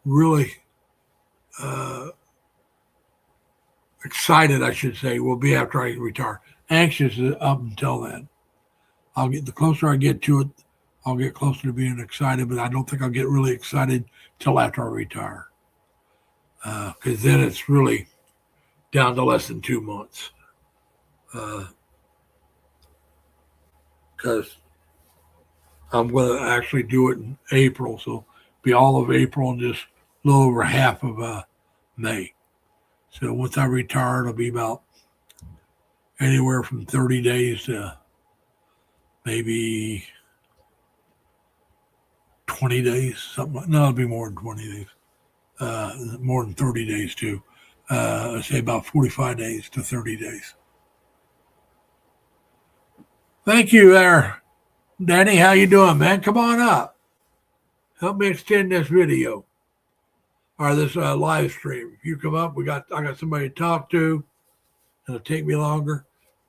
really excited, I should say, will be after I retire. Anxious up until then. The closer I get to it, I'll get closer to being excited, but I don't think I'll get really excited till after I retire. Because then it's really down to less than 2 months. Because I'm going to actually do it in April, so be all of April and just a little over half of May. So once I retire, it'll be about anywhere from 30 days to maybe 20 days, something like. No, it'll be more than 20 days. More than 30 days too. I'd say about 45 days to 30 days. Thank you there, Danny. How you doing, man? Come on up. Help me extend this video or this live stream. If you come up, I got somebody to talk to. It'll take me longer.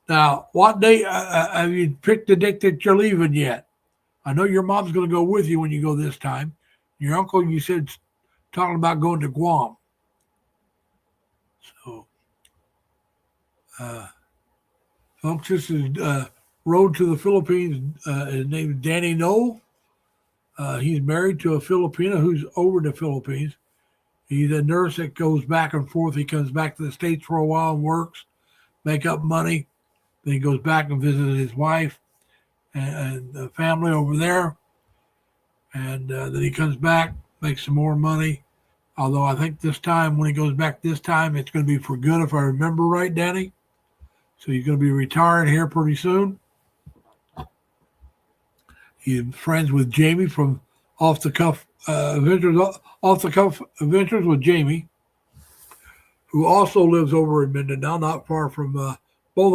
Now, what date have you picked the date that you're leaving yet? I know your mom's going to go with you when you go this time. Your uncle, you said, talking about going to Guam. So, folks, this is Road to the Philippines. His name is Danny Knoll. He's married to a Filipina who's over in the Philippines. He's a nurse that goes back and forth. He comes back to the States for a while and works, make up money. Then he goes back and visits his wife and the family over there. And then he comes back, makes some more money. Although I think this time, when he goes back this time, it's going to be for good, if I remember right, Danny. So he's going to be retiring here pretty soon. He's friends with Jamie from Off the Cuff Adventures with Jamie, who also lives over in Mindanao, not far from, both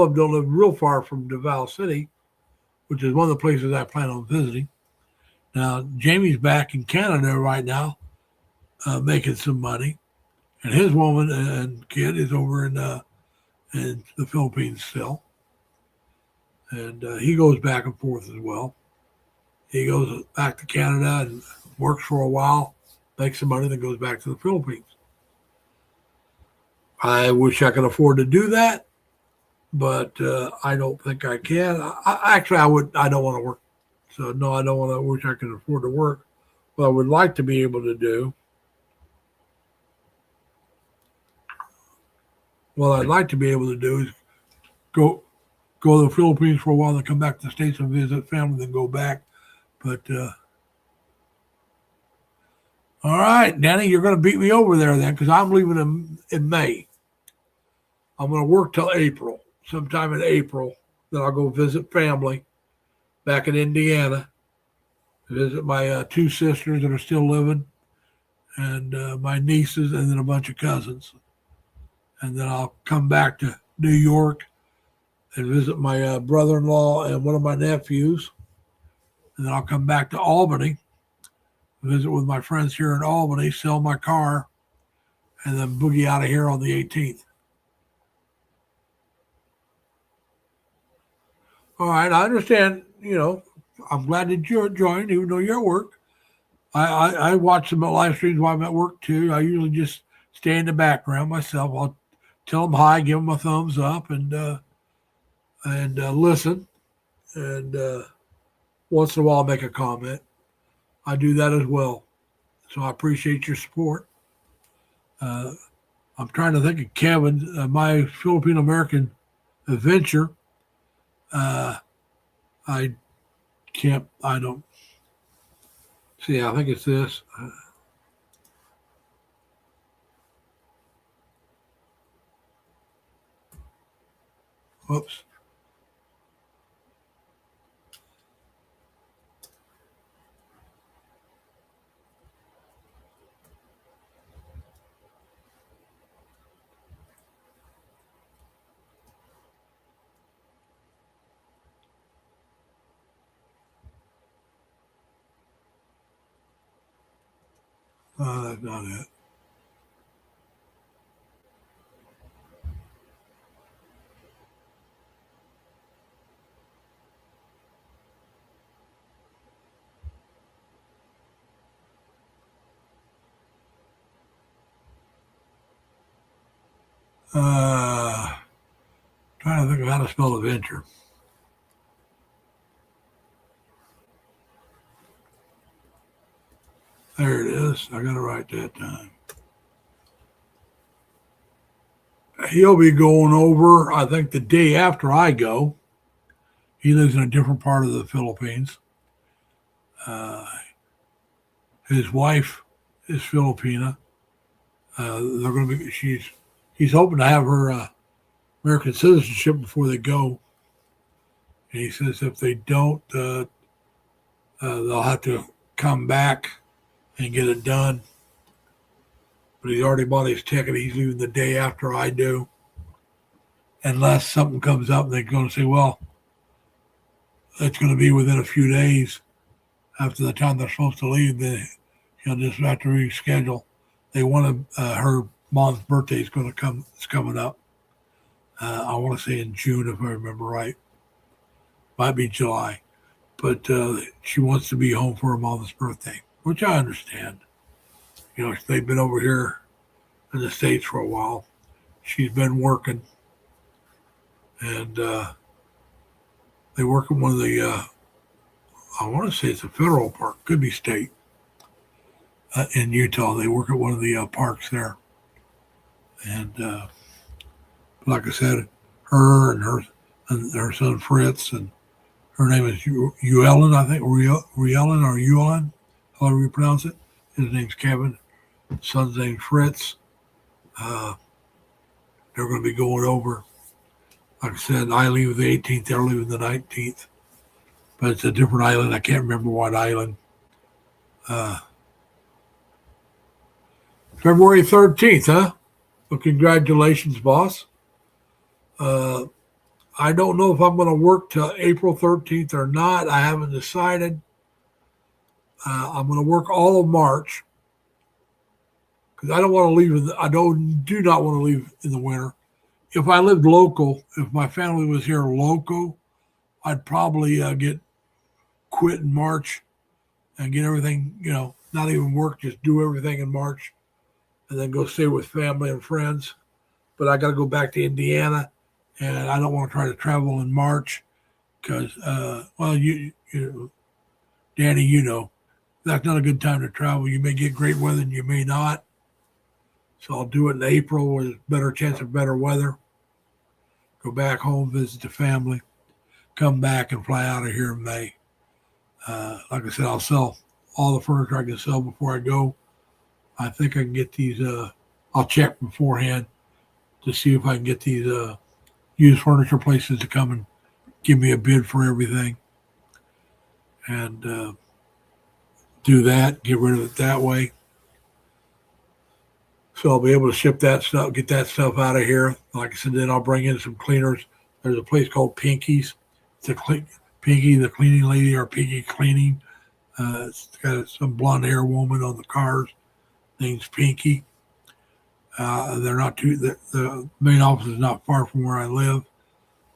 of them don't live real far from Davao City, which is one of the places I plan on visiting. Now, Jamie's back in Canada right now, making some money, and his woman and kid is over in the Philippines still. And he goes back and forth as well. He goes back to Canada and works for a while, makes some money, then goes back to the Philippines. I wish I could afford to do that, but I don't think I can. Actually, I don't want to work. So no, I don't want to. Wish I could afford to work. What I would like to be able to do. What I'd like to be able to do is go to the Philippines for a while, then come back to the States and visit family, then go back. But all right, Danny, you're going to beat me over there then, because I'm leaving in May. I'm going to work till April. Sometime in April, then I'll go visit family back in Indiana. Visit my two sisters that are still living, and my nieces, and then a bunch of cousins. And then I'll come back to New York and visit my brother-in-law and one of my nephews. And then I'll come back to Albany, visit with my friends here in Albany, sell my car, and then boogie out of here on the 18th. All right, I understand. I'm glad that you joined, even though you're at work. I watch some live streams while I'm at work too. I usually just stay in the background myself. I'll tell them hi, give them a thumbs up, and listen. And once in a while, make a comment. I do that as well. So I appreciate your support. I'm trying to think of Kevin, my Filipino American adventure. I don't see. I think it's this. Whoops. That's not it. Trying to think of how to spell adventure. There it is. I got it right that time. He'll be going over, I think, the day after I go. He lives in a different part of the Philippines. His wife is Filipina. They're going to be. He's hoping to have her American citizenship before they go. And he says if they don't, they'll have to come back and get it done. But he's already bought his ticket. He's leaving the day after I do. Unless something comes up, they're going to say, well, it's going to be within a few days after the time they're supposed to leave. Then he'll just have to reschedule. They want to, her mom's birthday is going to come. It's coming up. I want to say in June, if I remember right. Might be July. But she wants to be home for her mom's birthday, which I understand. They've been over here in the States for a while. She's been working. And they work in one of the, I want to say it's a federal park, could be state, in Utah. They work at one of the parks there. And like I said, her and her son Fritz, and her name is Uellen, I think, Uellen or Uellen, however you pronounce it. His name's Kevin. Son's name's Fritz. They're going to be going over. Like I said, I leave the 18th, they're leaving the 19th. But it's a different island. I can't remember what island. February 13th, huh? Well, congratulations, boss. Uh, I don't know if I'm going to work till April 13th or not. I haven't decided. I'm going to work all of March because I don't want to leave. I do not want to leave in the winter. If I lived local, if my family was here local, I'd probably get quit in March and get everything, not even work, just do everything in March and then go stay with family and friends. But I got to go back to Indiana and I don't want to try to travel in March because, well, Danny, that's not a good time to travel. You may get great weather and you may not. So I'll do it in April with better chance of better weather. Go back home, visit the family, come back and fly out of here in May. Like I said, I'll sell all the furniture I can sell before I go. I think I can get these. I'll check beforehand to see if I can get these used furniture places to come and give me a bid for everything, and do that. Get rid of it that way. So I'll be able to ship that stuff, get that stuff out of here. Like I said, then I'll bring in some cleaners. There's a place called Pinky's. It's a Pinky, the cleaning lady, or Pinky Cleaning. It's got some blonde hair woman on the cars. Name's Pinky. They're not too. The main office is not far from where I live.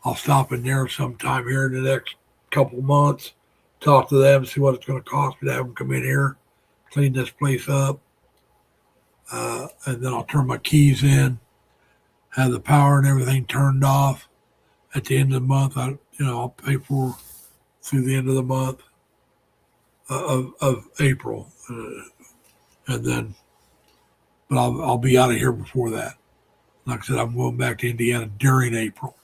I'll stop in there sometime here in the next couple months. Talk to them, see what it's going to cost me to have them come in here, clean this place up. And then I'll turn my keys in, have the power and everything turned off. At the end of the month, I'll pay for through the end of the month of April, and then, but I'll be out of here before that. Like I said, I'm going back to Indiana during April,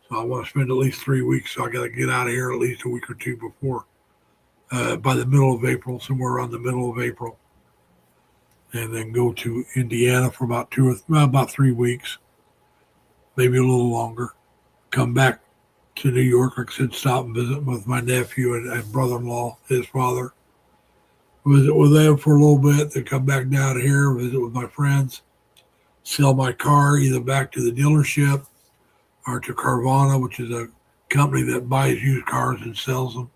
so I want to spend at least 3 weeks. So I got to get out of here at least a week or two before, by the middle of April, somewhere around the middle of April. And then go to Indiana for about 3 weeks, maybe a little longer. Come back to New York, like I said, stop and visit with my nephew and brother-in-law, his father. Visit with them for a little bit, then come back down here, visit with my friends, sell my car either back to the dealership or to Carvana, which is a company that buys used cars and sells them.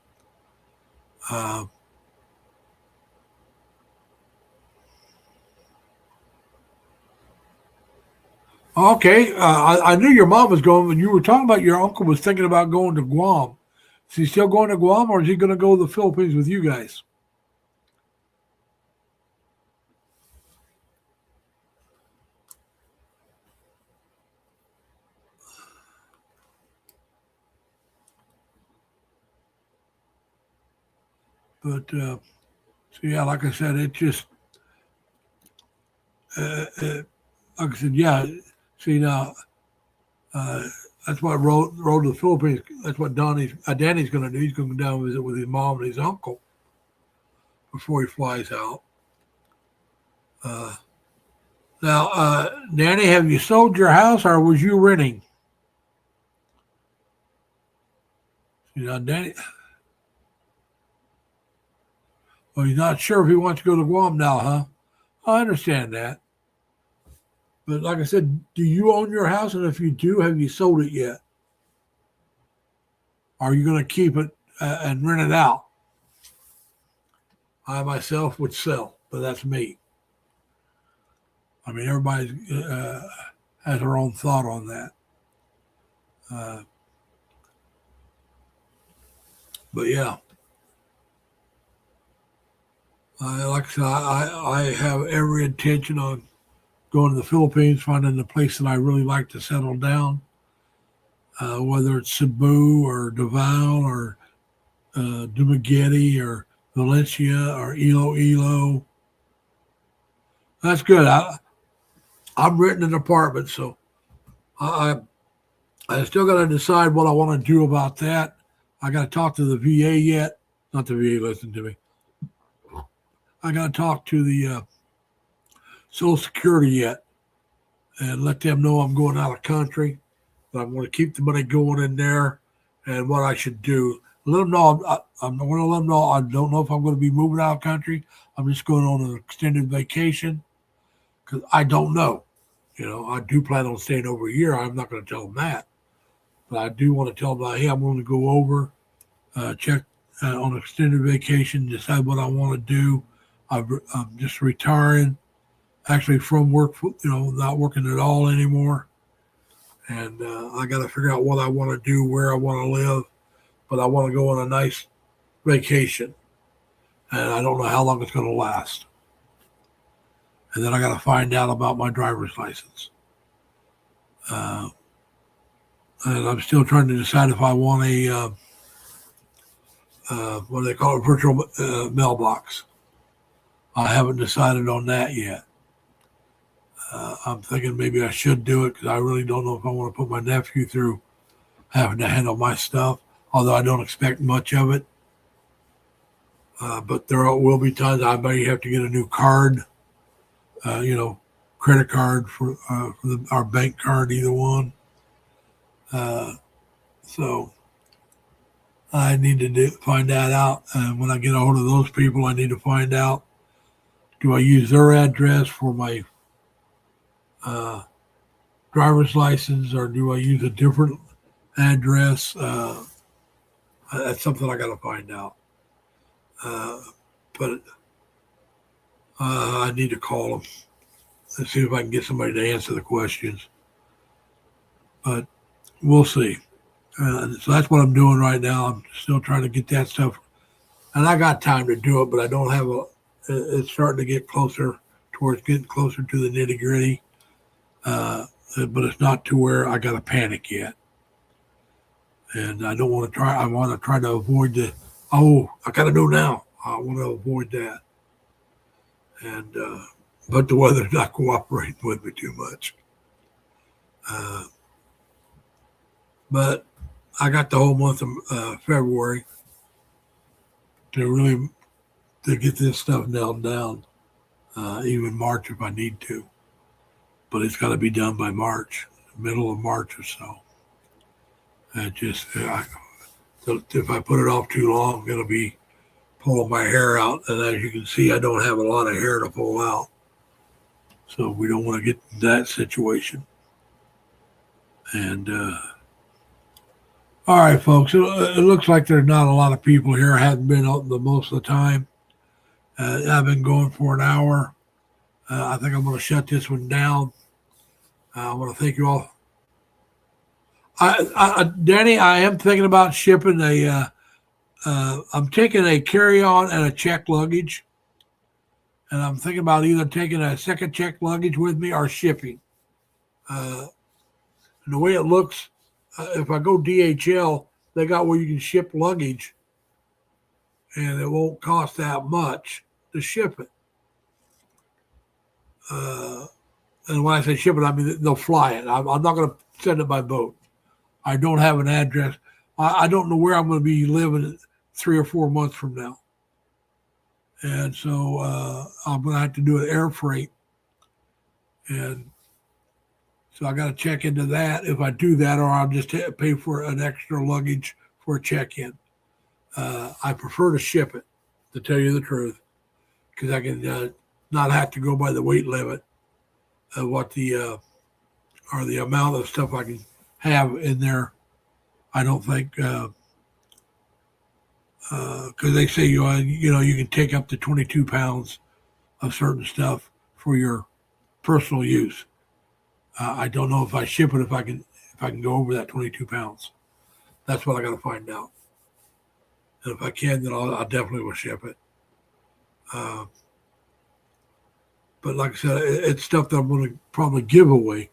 Okay, I knew your mom was going. When you were talking about your uncle was thinking about going to Guam. Is he still going to Guam, or is he going to go to the Philippines with you guys? But so yeah, like I said, it just like I said, yeah. See now, uh, that's what road to the Philippines. That's what Danny's going to do. He's going to go down and visit with his mom and his uncle before he flies out. Uh, Now, Danny, have you sold your house or was you renting? Danny, well, he's not sure if he wants to go to Guam now, huh? I understand that. But like I said, do you own your house? And if you do, have you sold it yet? Are you going to keep it and rent it out? I myself would sell, but that's me. I mean, everybody has their own thought on that. But yeah, like I said, I have every intention on going to the Philippines, finding a place that I really like to settle down, whether it's Cebu or Davao or Dumaguete or Valencia or Iloilo. That's good. I'm renting an apartment, so I still got to decide what I want to do about that. I got to talk to the VA yet. Not the VA, listen to me. I got to talk to the Social Security yet and let them know I'm going out of country, that I'm going to keep the money going in there and what I should do. Let them know I'm going to let them know I don't know if I'm going to be moving out of country. I'm just going on an extended vacation because I don't know. I do plan on staying over a year. I'm not going to tell them that, but I do want to tell them that, hey, I'm going to go over, check on extended vacation, decide what I want to do. I'm just retiring, actually from work, not working at all anymore. And I got to figure out what I want to do, where I want to live, but I want to go on a nice vacation. And I don't know how long it's going to last. And then I got to find out about my driver's license. And I'm still trying to decide if I want a, what do they call it, virtual mailbox. I haven't decided on that yet. I'm thinking maybe I should do it because I really don't know if I want to put my nephew through having to handle my stuff, although I don't expect much of it. But there will be times I may have to get a new card, credit card for our bank card, either one. So I need to find that out. And when I get a hold of those people, I need to find out, do I use their address for my driver's license, or do I use a different address? That's something I got to find out. But I need to call them and see if I can get somebody to answer the questions. But we'll see. So that's what I'm doing right now. I'm still trying to get that stuff. And I got time to do it, but I don't have it's starting to get closer towards getting closer to the nitty gritty. But it's not to where I got to panic yet. And I don't want to try. I want to try to avoid I got to know now. I want to avoid that. And, but the weather's not cooperating with me too much. But I got the whole month of February to get this stuff nailed down, even March if I need to. But it's got to be done by March, middle of March or so. And if I put it off too long, it'll be pulling my hair out. And as you can see, I don't have a lot of hair to pull out. So we don't want to get in that situation. And, all right, folks, it looks like there's not a lot of people here. I haven't been out the most of the time. I've been going for an hour. I think I'm going to shut this one down. I want to thank you all. Danny, I am thinking about shipping I'm taking a carry-on and a check luggage. And I'm thinking about either taking a second check luggage with me or shipping. And the way it looks, if I go DHL, they got where you can ship luggage, and it won't cost that much to ship it. And when I say ship it, I mean they'll fly it. I'm not going to send it by boat. I don't have an address. I don't know where I'm going to be living 3 or 4 months from now. And so I'm going to have to do an air freight. And so I got to check into that if I do that, or I'll just pay for an extra luggage for a check-in. I prefer to ship it, to tell you the truth, because I can not have to go by the weight limit of what or the amount of stuff I can have in there. I don't think, because they say you can take up to 22 pounds of certain stuff for your personal use. I don't know if I ship it if I can go over that 22 pounds. That's what I got to find out. And if I can, then I definitely will ship it. But like I said, it's stuff that I'm going to probably give away.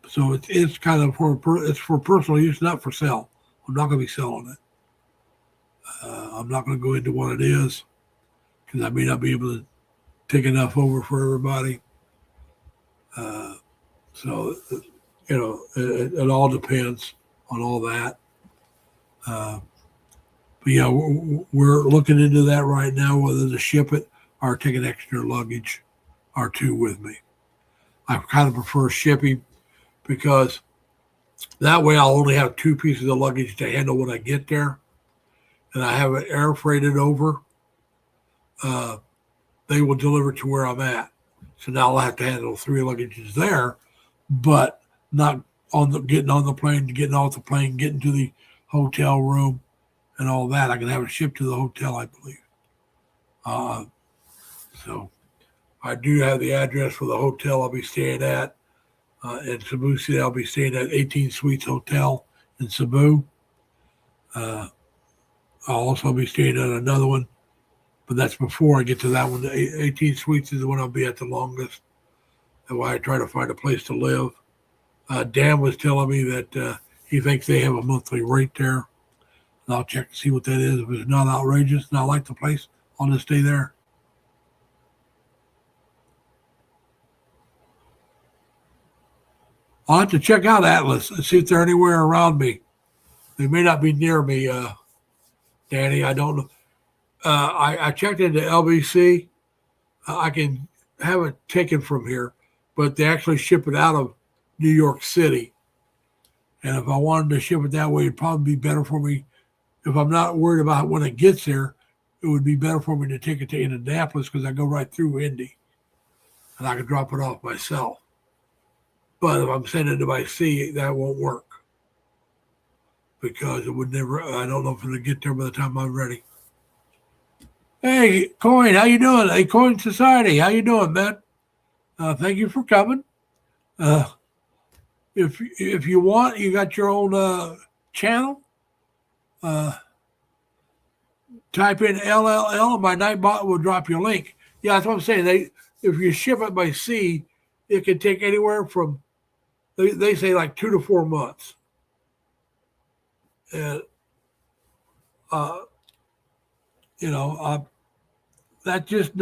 So it's kind of it's for personal use, not for sale. I'm not going to be selling it. I'm not going to go into what it is because I may not be able to take enough over for everybody. So, it all depends on all that. But yeah, we're looking into that right now, whether to ship it or take an extra luggage or two with me. I kind of prefer shipping because that way I'll only have 2 pieces of luggage to handle when I get there. And I have it air freighted over. They will deliver to where I'm at. So now I'll have to handle 3 luggages there, but not on the getting on the plane, getting off the plane, getting to the hotel room, and all that. I can have it shipped to the hotel, I believe. So I do have the address for the hotel I'll be staying at in Cebu City. I'll be staying at 18 Suites Hotel in Cebu. I'll also be staying at another one, but that's before I get to that one. The 18 Suites is the one I'll be at the longest. That's why I try to find a place to live. Dan was telling me that he thinks they have a monthly rate there. And I'll check to see what that is. If it's not outrageous and I like the place, I'll just stay there. I'll have to check out Atlas and see if they're anywhere around me. They may not be near me, Danny. I don't know. I checked into LBC. I can have it taken from here, but they actually ship it out of New York City. And if I wanted to ship it that way, it'd probably be better for me. If I'm not worried about when it gets there, it would be better for me to take it to Indianapolis because I go right through Indy and I can drop it off myself. But if I'm sending it by sea, that won't work because it would never. I don't know if it'll get there by the time I'm ready. Hey, Coin, how you doing? Hey, Coin Society, how you doing, man? Thank you for coming. If you want, you got your own channel. Type in LLL, and my Nightbot will drop your link. Yeah, that's what I'm saying. If you ship it by sea, it can take anywhere from they say like 2 to 4 months. And that just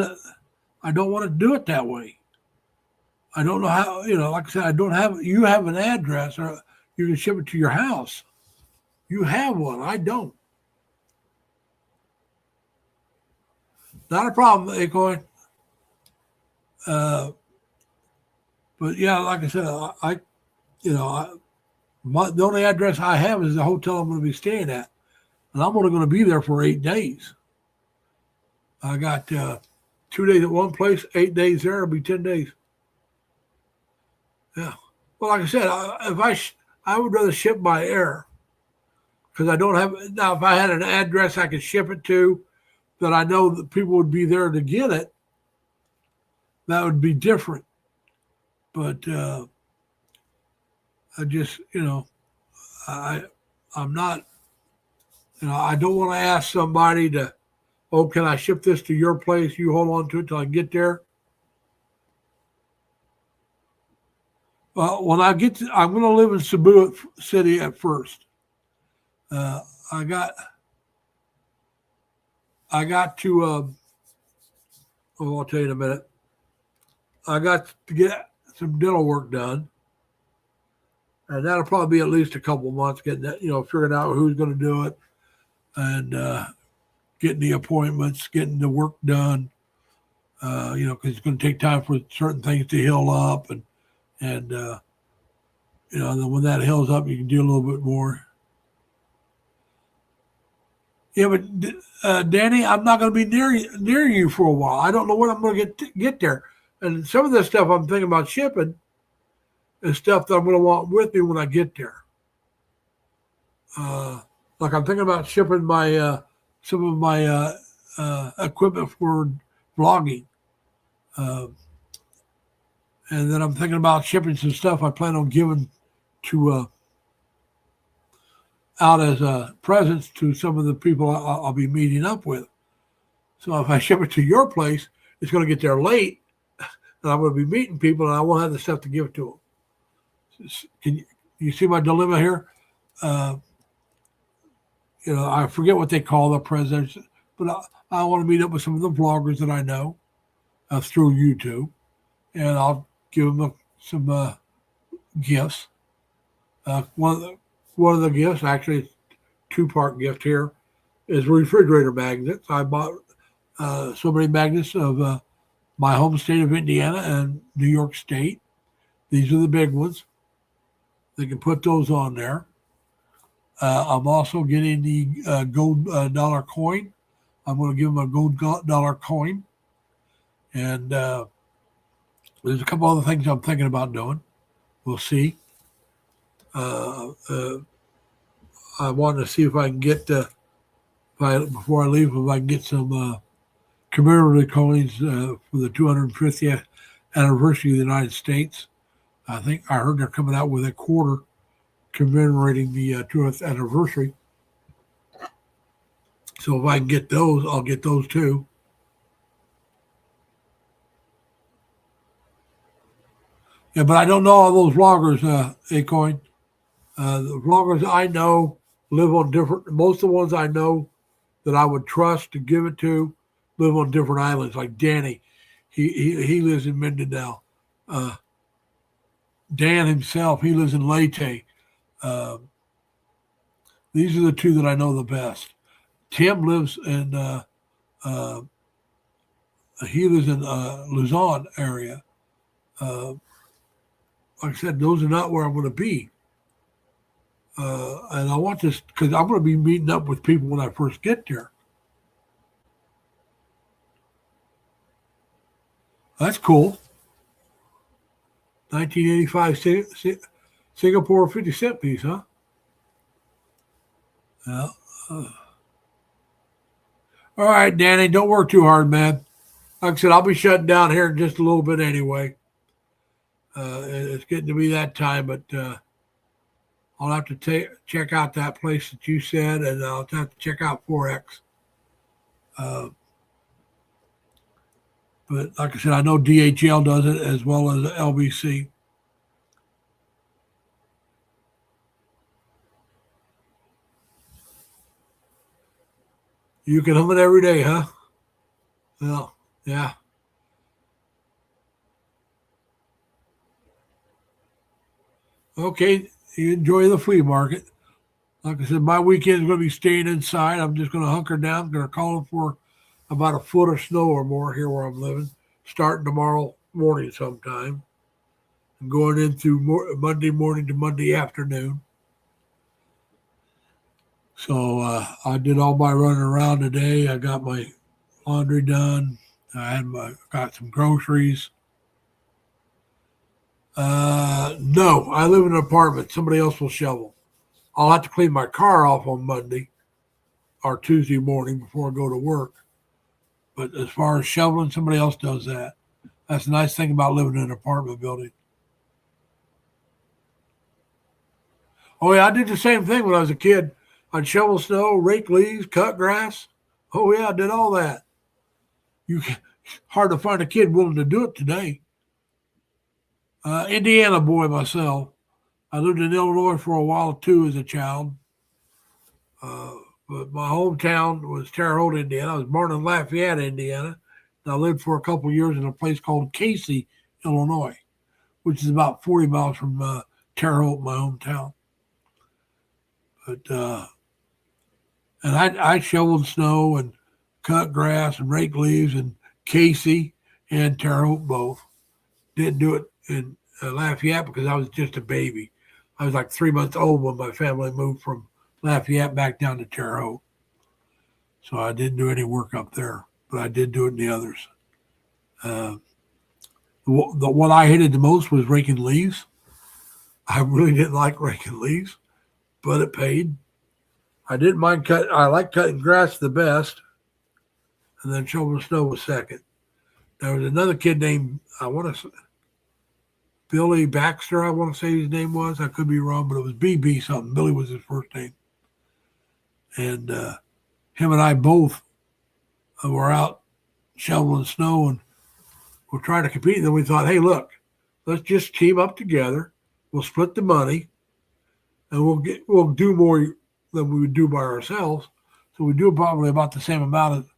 I don't want to do it that way. I don't know how, like I said, I don't have, you have an address or you can ship it to your house. You have one. I don't. Not a problem, Acorn. But yeah, like I said, the only address I have is the hotel I'm going to be staying at. And I'm only going to be there for 8 days. I got 2 days at one place, 8 days there. It'll be 10 days. Yeah. Well, like I said, I would rather ship by air because I don't have. Now, if I had an address I could ship it to that I know that people would be there to get it, that would be different. But I just, I'm not, I don't want to ask somebody to, oh, can I ship this to your place? You hold on to it till I get there. Well, when I get to, I'm going to live in Cebu City at first. I got to, I'll tell you in a minute. I got to get some dental work done. And that'll probably be at least a couple months getting that, figuring out who's going to do it and getting the appointments, getting the work done, because it's going to take time for certain things to heal up. And then when that heals up, you can do a little bit more. Yeah, but Danny, I'm not going to be near you for a while. I don't know when I'm going to get there. And some of this stuff I'm thinking about shipping is stuff that I'm going to want with me when I get there. Like I'm thinking about shipping my some of my equipment for vlogging. And then I'm thinking about shipping some stuff I plan on giving to out as presents to some of the people I'll be meeting up with. So if I ship it to your place, it's going to get there late, and I'm going to be meeting people, and I won't have the stuff to give to them. Can you see my dilemma here? I forget what they call the presidents, but I want to meet up with some of the vloggers that I know through YouTube, and I'll give them some gifts. One of the gifts, actually, two-part gift here, is refrigerator magnets. I bought so many magnets of my home state of Indiana and New York State. These are the big ones. They can put those on there. I'm also getting the gold dollar coin. I'm going to give them a gold dollar coin. And There's a couple other things I'm thinking about doing. We'll see. Uh, uh, I want to see if I can get before I leave, if I can get some commemorative coins for the 250th anniversary of the United States. I think I heard they're coming out with a quarter commemorating the 200th anniversary. So if I can get those, I'll get those too. Yeah, but I don't know all those vloggers, Acoin. The vloggers I know live on different. Most of the ones I know that I would trust to give it to live on different islands. Like Danny, he lives in Mindanao. Uh, Dan himself, he lives in Leyte. Uh, these are the two that I know the best. Tim lives in uh, he lives in Luzon area. Uh, like I said, those are not where I'm going to be. And I want this because I'm going to be meeting up with people when I first get there. That's cool. 1985 Singapore 50-cent piece, huh? Yeah. All right, Danny, don't work too hard, man. Like I said, I'll be shutting down here in just a little bit anyway. It's getting to be that time, but I'll have to check out that place that you said, and I'll have to check out Forex. Uh, but like I said, I know DHL does it as well as LBC. You can hum it every day, huh? Well, yeah. Okay, you enjoy the flea market. Like I said, my weekend is going to be staying inside. I'm just going to hunker down. I'm going to call for about a foot of snow or more here where I'm living, starting tomorrow morning sometime, and going in through Monday morning to Monday afternoon. So I did all my running around today. I got my laundry done. Got some groceries. No, I live in an apartment. Somebody else will shovel. I'll have to clean my car off on Monday or Tuesday morning before I go to work. But as far as shoveling, somebody else does that. That's the nice thing about living in an apartment building. Oh yeah, I did the same thing when I was a kid. I'd shovel snow, rake leaves, cut grass. Oh yeah, I did all that. Hard to find a kid willing to do it today. Indiana boy myself. I lived in Illinois for a while too as a child. Uh, but my hometown was Terre Haute, Indiana. I was born in Lafayette, Indiana. And I lived for a couple of years in a place called Casey, Illinois, which is about 40 miles from Terre Haute, my hometown. But and I shoveled snow and cut grass and rake leaves in Casey and Terre Haute both. Didn't do it in Lafayette because I was just a baby. I was like 3 months old when my family moved from Lafayette back down to Terre Haute. So I didn't do any work up there, but I did do it in the others. Uh, the what I hated the most was raking leaves. I really didn't like raking leaves, but it paid. I didn't mind cut. I like cutting grass the best, and then shoveling snow was second. There was another kid named Billy Baxter. I want to say his name was. I could be wrong, but it was BB something. Billy was his first name, and him and I both were out shoveling snow and we're trying to compete. And then we thought, hey, look, let's just team up together. We'll split the money, and we'll do more than we would do by ourselves. So we do probably about the same amount of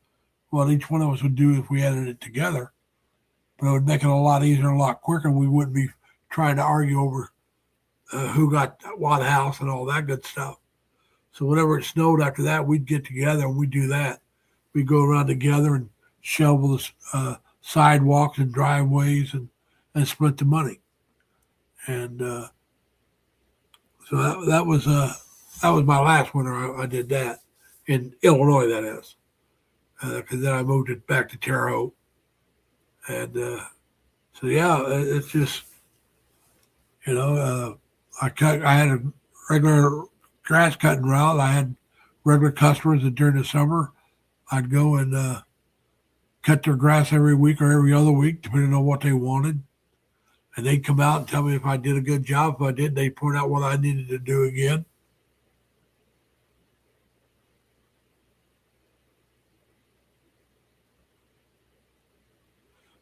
what each one of us would do if we added it together. But it would make it a lot easier and a lot quicker. And we wouldn't be trying to argue over who got what house and all that good stuff. So whenever it snowed after that, we'd get together and we'd do that. We'd go around together and shovel the sidewalks and driveways and split the money. And so that was my last winter. I did that in Illinois, that is, because then I moved it back to Terre Haute, and So yeah, it's just I had a regular grass cutting route. I had regular customers that during the summer I'd go and cut their grass every week or every other week, depending on what they wanted. And they'd come out and tell me if I did a good job. If I did, they'd point out what I needed to do again.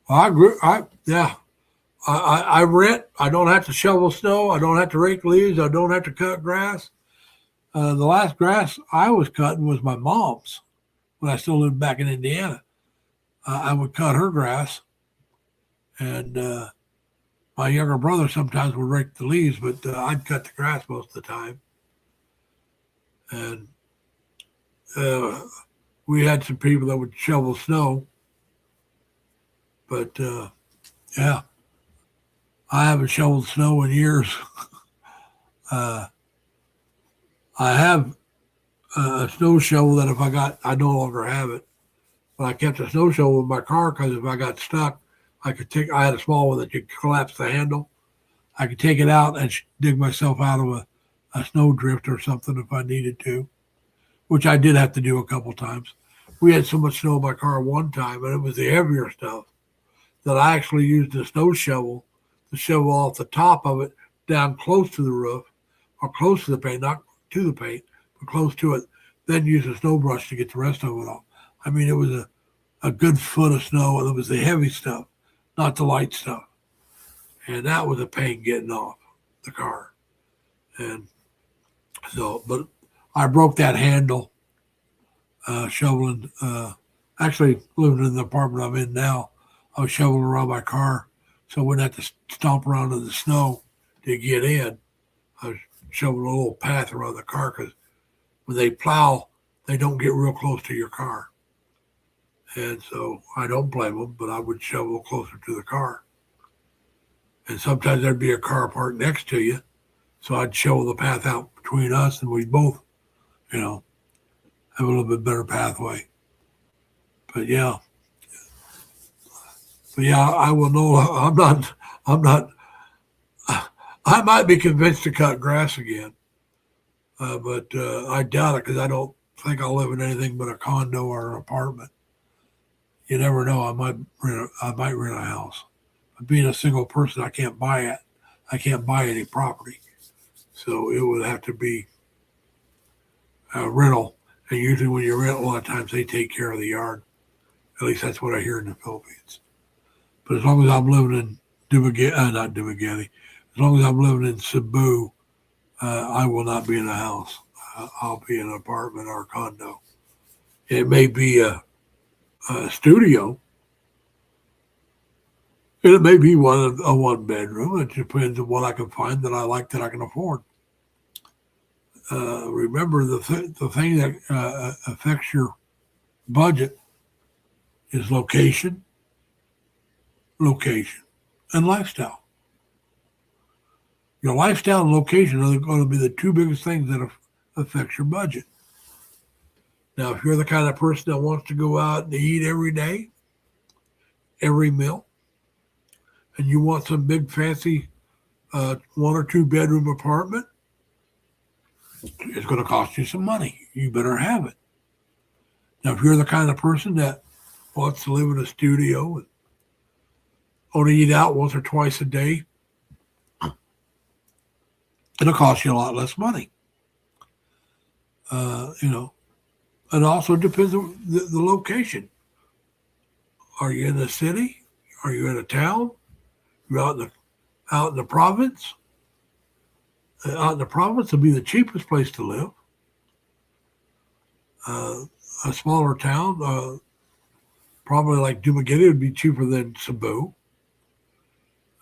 Well, I grew. I yeah. I rent. I don't have to shovel snow. I don't have to rake leaves. I don't have to cut grass. The last grass I was cutting was my mom's when I still lived back in Indiana. I would cut her grass, and my younger brother sometimes would rake the leaves, but I'd cut the grass most of the time. And uh, we had some people that would shovel snow, but yeah, I haven't shoveled snow in years. uh, I have a snow shovel that if I no longer have it, but I kept a snow shovel in my car because if I got stuck, I had a small one that you collapse the handle. I could take it out and dig myself out of a snow drift or something if I needed to, which I did have to do a couple times. We had so much snow in my car one time, and it was the heavier stuff that I actually used a snow shovel to shovel off the top of it down close to the roof or close to the paint, not to the paint, but close to it, then use a snow brush to get the rest of it off. I mean, it was a good foot of snow, and it was the heavy stuff, not the light stuff. And that was a pain getting off the car. And so, but I broke that handle shoveling. Actually, living in the apartment I'm in now, I was shoveling around my car, so I wouldn't have to stomp around in the snow to get in. I was shoveling a little path around the car because when they plow, they don't get real close to your car. And so I don't blame them, but I would shovel closer to the car. And sometimes there'd be a car parked next to you, so I'd shovel the path out between us, and we'd both, you know, have a little bit better pathway. But yeah, I will know. I'm not. I might be convinced to cut grass again, but I doubt it because I don't think I'll live in anything but a condo or an apartment. You never know. I might rent a house. But being a single person, I can't buy it. I can't buy any property, so it would have to be a rental. And usually, when you rent, a lot of times they take care of the yard. At least that's what I hear in the Philippines. But as long as I'm living in not Dumaguete, as long as I'm living in Cebu, I will not be in a house. I'll be in an apartment or a condo. It may be a studio. And it may be a one bedroom. It depends on what I can find that I like that I can afford. Remember, the thing that affects your budget is location, and lifestyle. Your lifestyle and location are going to be the two biggest things that affect your budget. Now, if you're the kind of person that wants to go out and eat every day, every meal, and you want some big fancy one or two bedroom apartment, it's going to cost you some money. You better have it. Now, if you're the kind of person that wants to live in a studio and only eat out once or twice a day, it'll cost you a lot less money. You know, it also depends on the location. Are you in the city? Are you in a town? You're out in the province. Out in the province would be the cheapest place to live. A smaller town, probably like Dumaguete, would be cheaper than Cebu.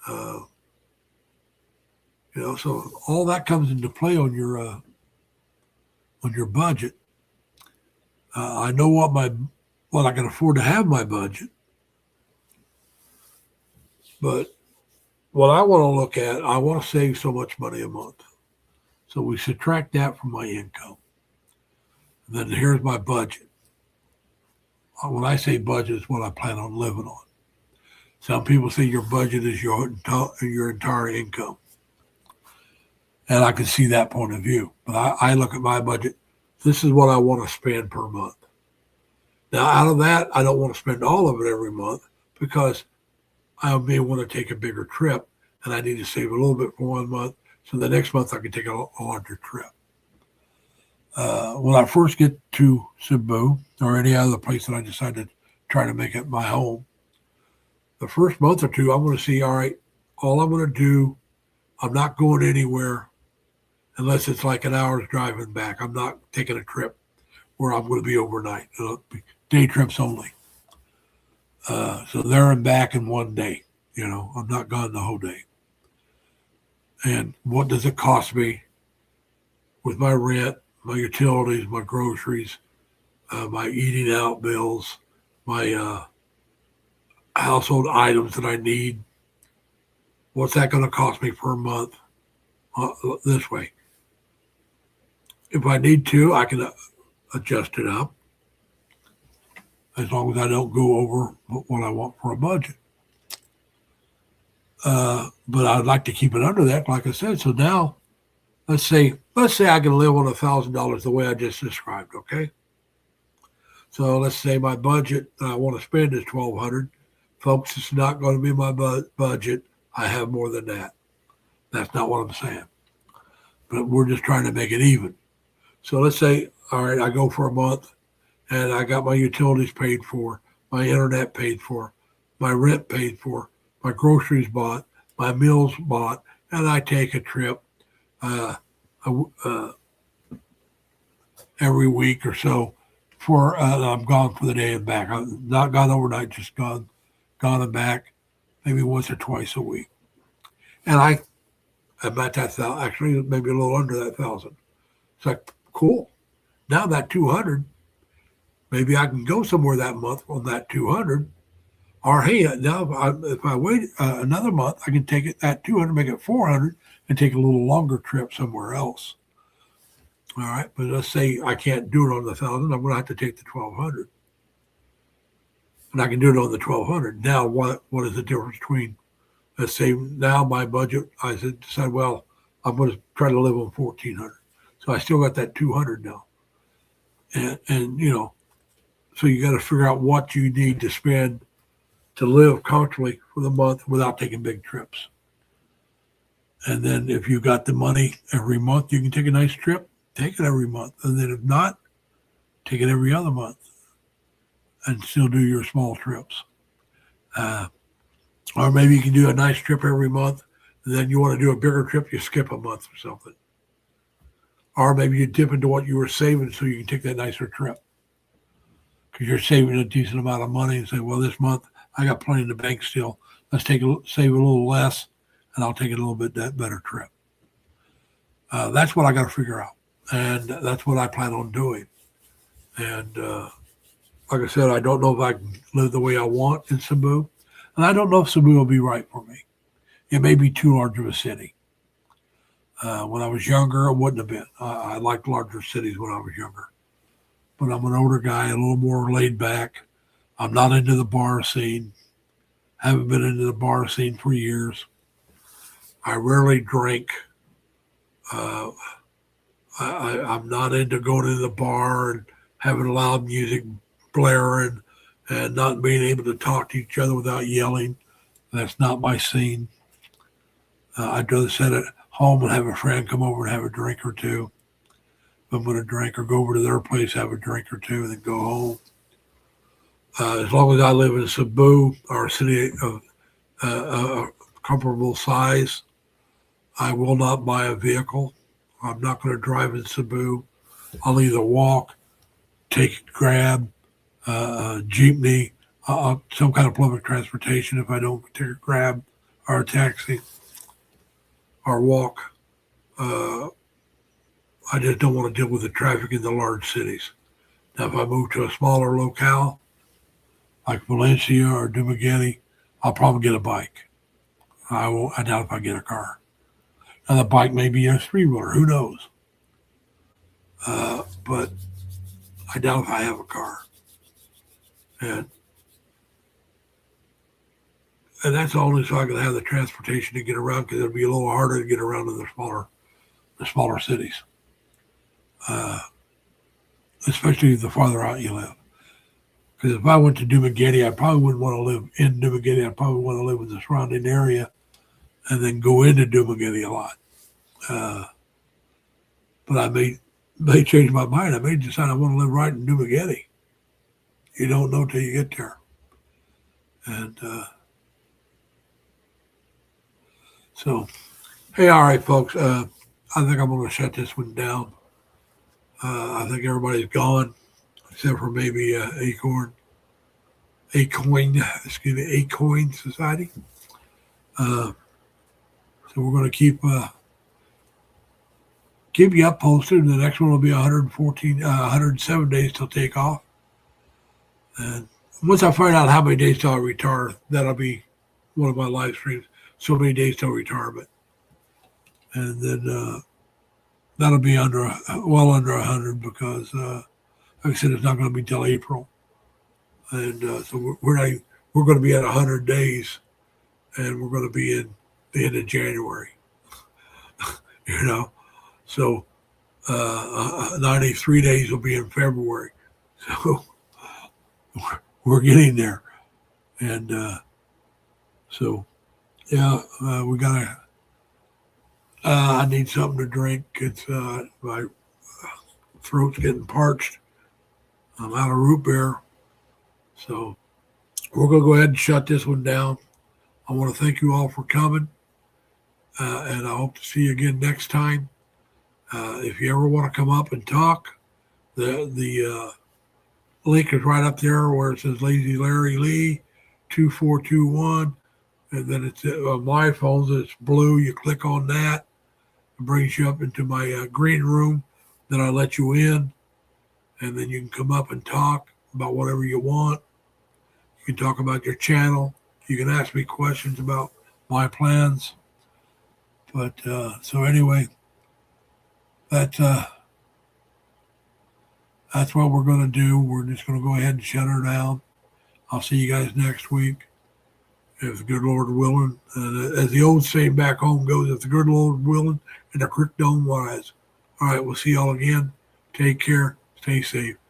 Uh, so all that comes into play on your budget. I know what I can afford to have my budget, but what I want to look at, I want to save so much money a month. So we subtract that from my income. And then here's my budget. When I say budget, it's what I plan on living on. Some people say your budget is your entire income, and I can see that point of view. But I look at my budget. This is what I want to spend per month. Now, out of that, I don't want to spend all of it every month because I may want to take a bigger trip, and I need to save a little bit for 1 month, so the next month I can take a larger trip. When I first get to Cebu or any other place that I decide to try to make it my home, the first month or two, I'm going to see, all right, all I'm going to do, I'm not going anywhere unless it's like an hour's driving back. I'm not taking a trip where I'm going to be overnight. It'll be day trips only. So there and back in one day. I'm not gone the whole day. And what does it cost me with my rent, my utilities, my groceries, my eating out bills, my household items that I need? What's that going to cost me per month this way? If I need to, I can adjust it up as long as I don't go over what I want for a budget. But I'd like to keep it under that, like I said. So now, let's say I can live on $1,000 the way I just described. Okay. So let's say my budget that I want to spend is $1,200. Folks, it's not going to be my budget. I have more than that. That's not what I'm saying. But we're just trying to make it even. So let's say, all right, I go for a month and I got my utilities paid for, my internet paid for, my rent paid for, my groceries bought, my meals bought, and I take a trip every week or so for I'm gone for the day and back. I'm not gone overnight, just gone and back, maybe once or twice a week. And I'm at that thousand, actually maybe a little under that 1,000. It's like, cool. Now that 200, maybe I can go somewhere that month on that 200. Or hey, now if I wait another month, I can take it that 200, make it 400, and take a little longer trip somewhere else. All right, but let's say I can't do it on the 1,000. I'm going to have to take the 1,200, and I can do it on the 1,200. Now, what is the difference between? Let's say now my budget, I decide, well, I'm going to try to live on 1,400, so I still got that 200 now, and so you got to figure out what you need to spend to live comfortably for the month without taking big trips. And then if you got the money every month, you can take a nice trip, take it every month. And then if not, take it every other month and still do your small trips. Or maybe you can do a nice trip every month, and then you want to do a bigger trip, you skip a month or something. Or maybe you dip into what you were saving so you can take that nicer trip. Because you're saving a decent amount of money and say, well, this month I got plenty in the bank still. Let's save a little less, and I'll take a little bit that better trip. That's what I got to figure out, and that's what I plan on doing. And like I said, I don't know if I can live the way I want in Cebu, and I don't know if Cebu will be right for me. It may be too large of a city. When I was younger, it wouldn't have been. I liked larger cities when I was younger, but I'm an older guy, a little more laid back. I'm not into the bar scene. Haven't been into the bar scene for years. I rarely drink. I'm not into going to the bar and having loud music blaring and not being able to talk to each other without yelling. That's not my scene. I'd rather sit at home and have a friend come over and have a drink or two. If I'm going to drink, or go over to their place, have a drink or two, and then go home. As long as I live in Cebu, or a city of comparable size, I will not buy a vehicle. I'm not going to drive in Cebu. I'll either walk, take a Grab, jeepney, some kind of public transportation if I don't take a Grab or a taxi, or walk. I just don't want to deal with the traffic in the large cities. Now, if I move to a smaller locale, like Valencia or Dumaguete, I'll probably get a bike. I doubt if I get a car. Now, the bike may be a 3-wheeler. Who knows? But I doubt if I have a car. And and that's only so I can have the transportation to get around because it'll be a little harder to get around in the smaller cities, uh, especially the farther out you live. Because if I went to Dumaguete, I probably wouldn't want to live in Dumaguete. I probably want to live in the surrounding area and then go into Dumaguete a lot. Uh, but I may change my mind. I may decide I want to live right in Dumaguete. You don't know till you get there. And so, hey, all right, folks. I think I'm going to shut this one down. I think everybody's gone except for maybe Acorn Society. So we're going to keep you up posted. The next one will be 107 days till takeoff. And once I find out how many days till I retire, that'll be one of my live streams. So many days till retirement, and then that'll be well under 100 because, like I said, it's not going to be till April, and so we're going to be at 100 days, and we're going to be in the end of January. So 93 days will be in February. So we're getting there. And so, yeah, we got to, I need something to drink. It's, my throat's getting parched. I'm out of root beer. So we're going to go ahead and shut this one down. I want to thank you all for coming. And I hope to see you again next time. If you ever want to come up and talk, the link is right up there where it says Lazy Larry Lee 2421, and then it's on my phones. It's blue. You click on that, it brings you up into my green room. Then I let you in, and then you can come up and talk about whatever you want. You can talk about your channel. You can ask me questions about my plans. But so anyway. That's what we're going to do. We're just going to go ahead and shut her down. I'll see you guys next week, if the good Lord willing. And as the old saying back home goes, if the good Lord willing and the creek don't rise. All right, we'll see y'all again. Take care. Stay safe.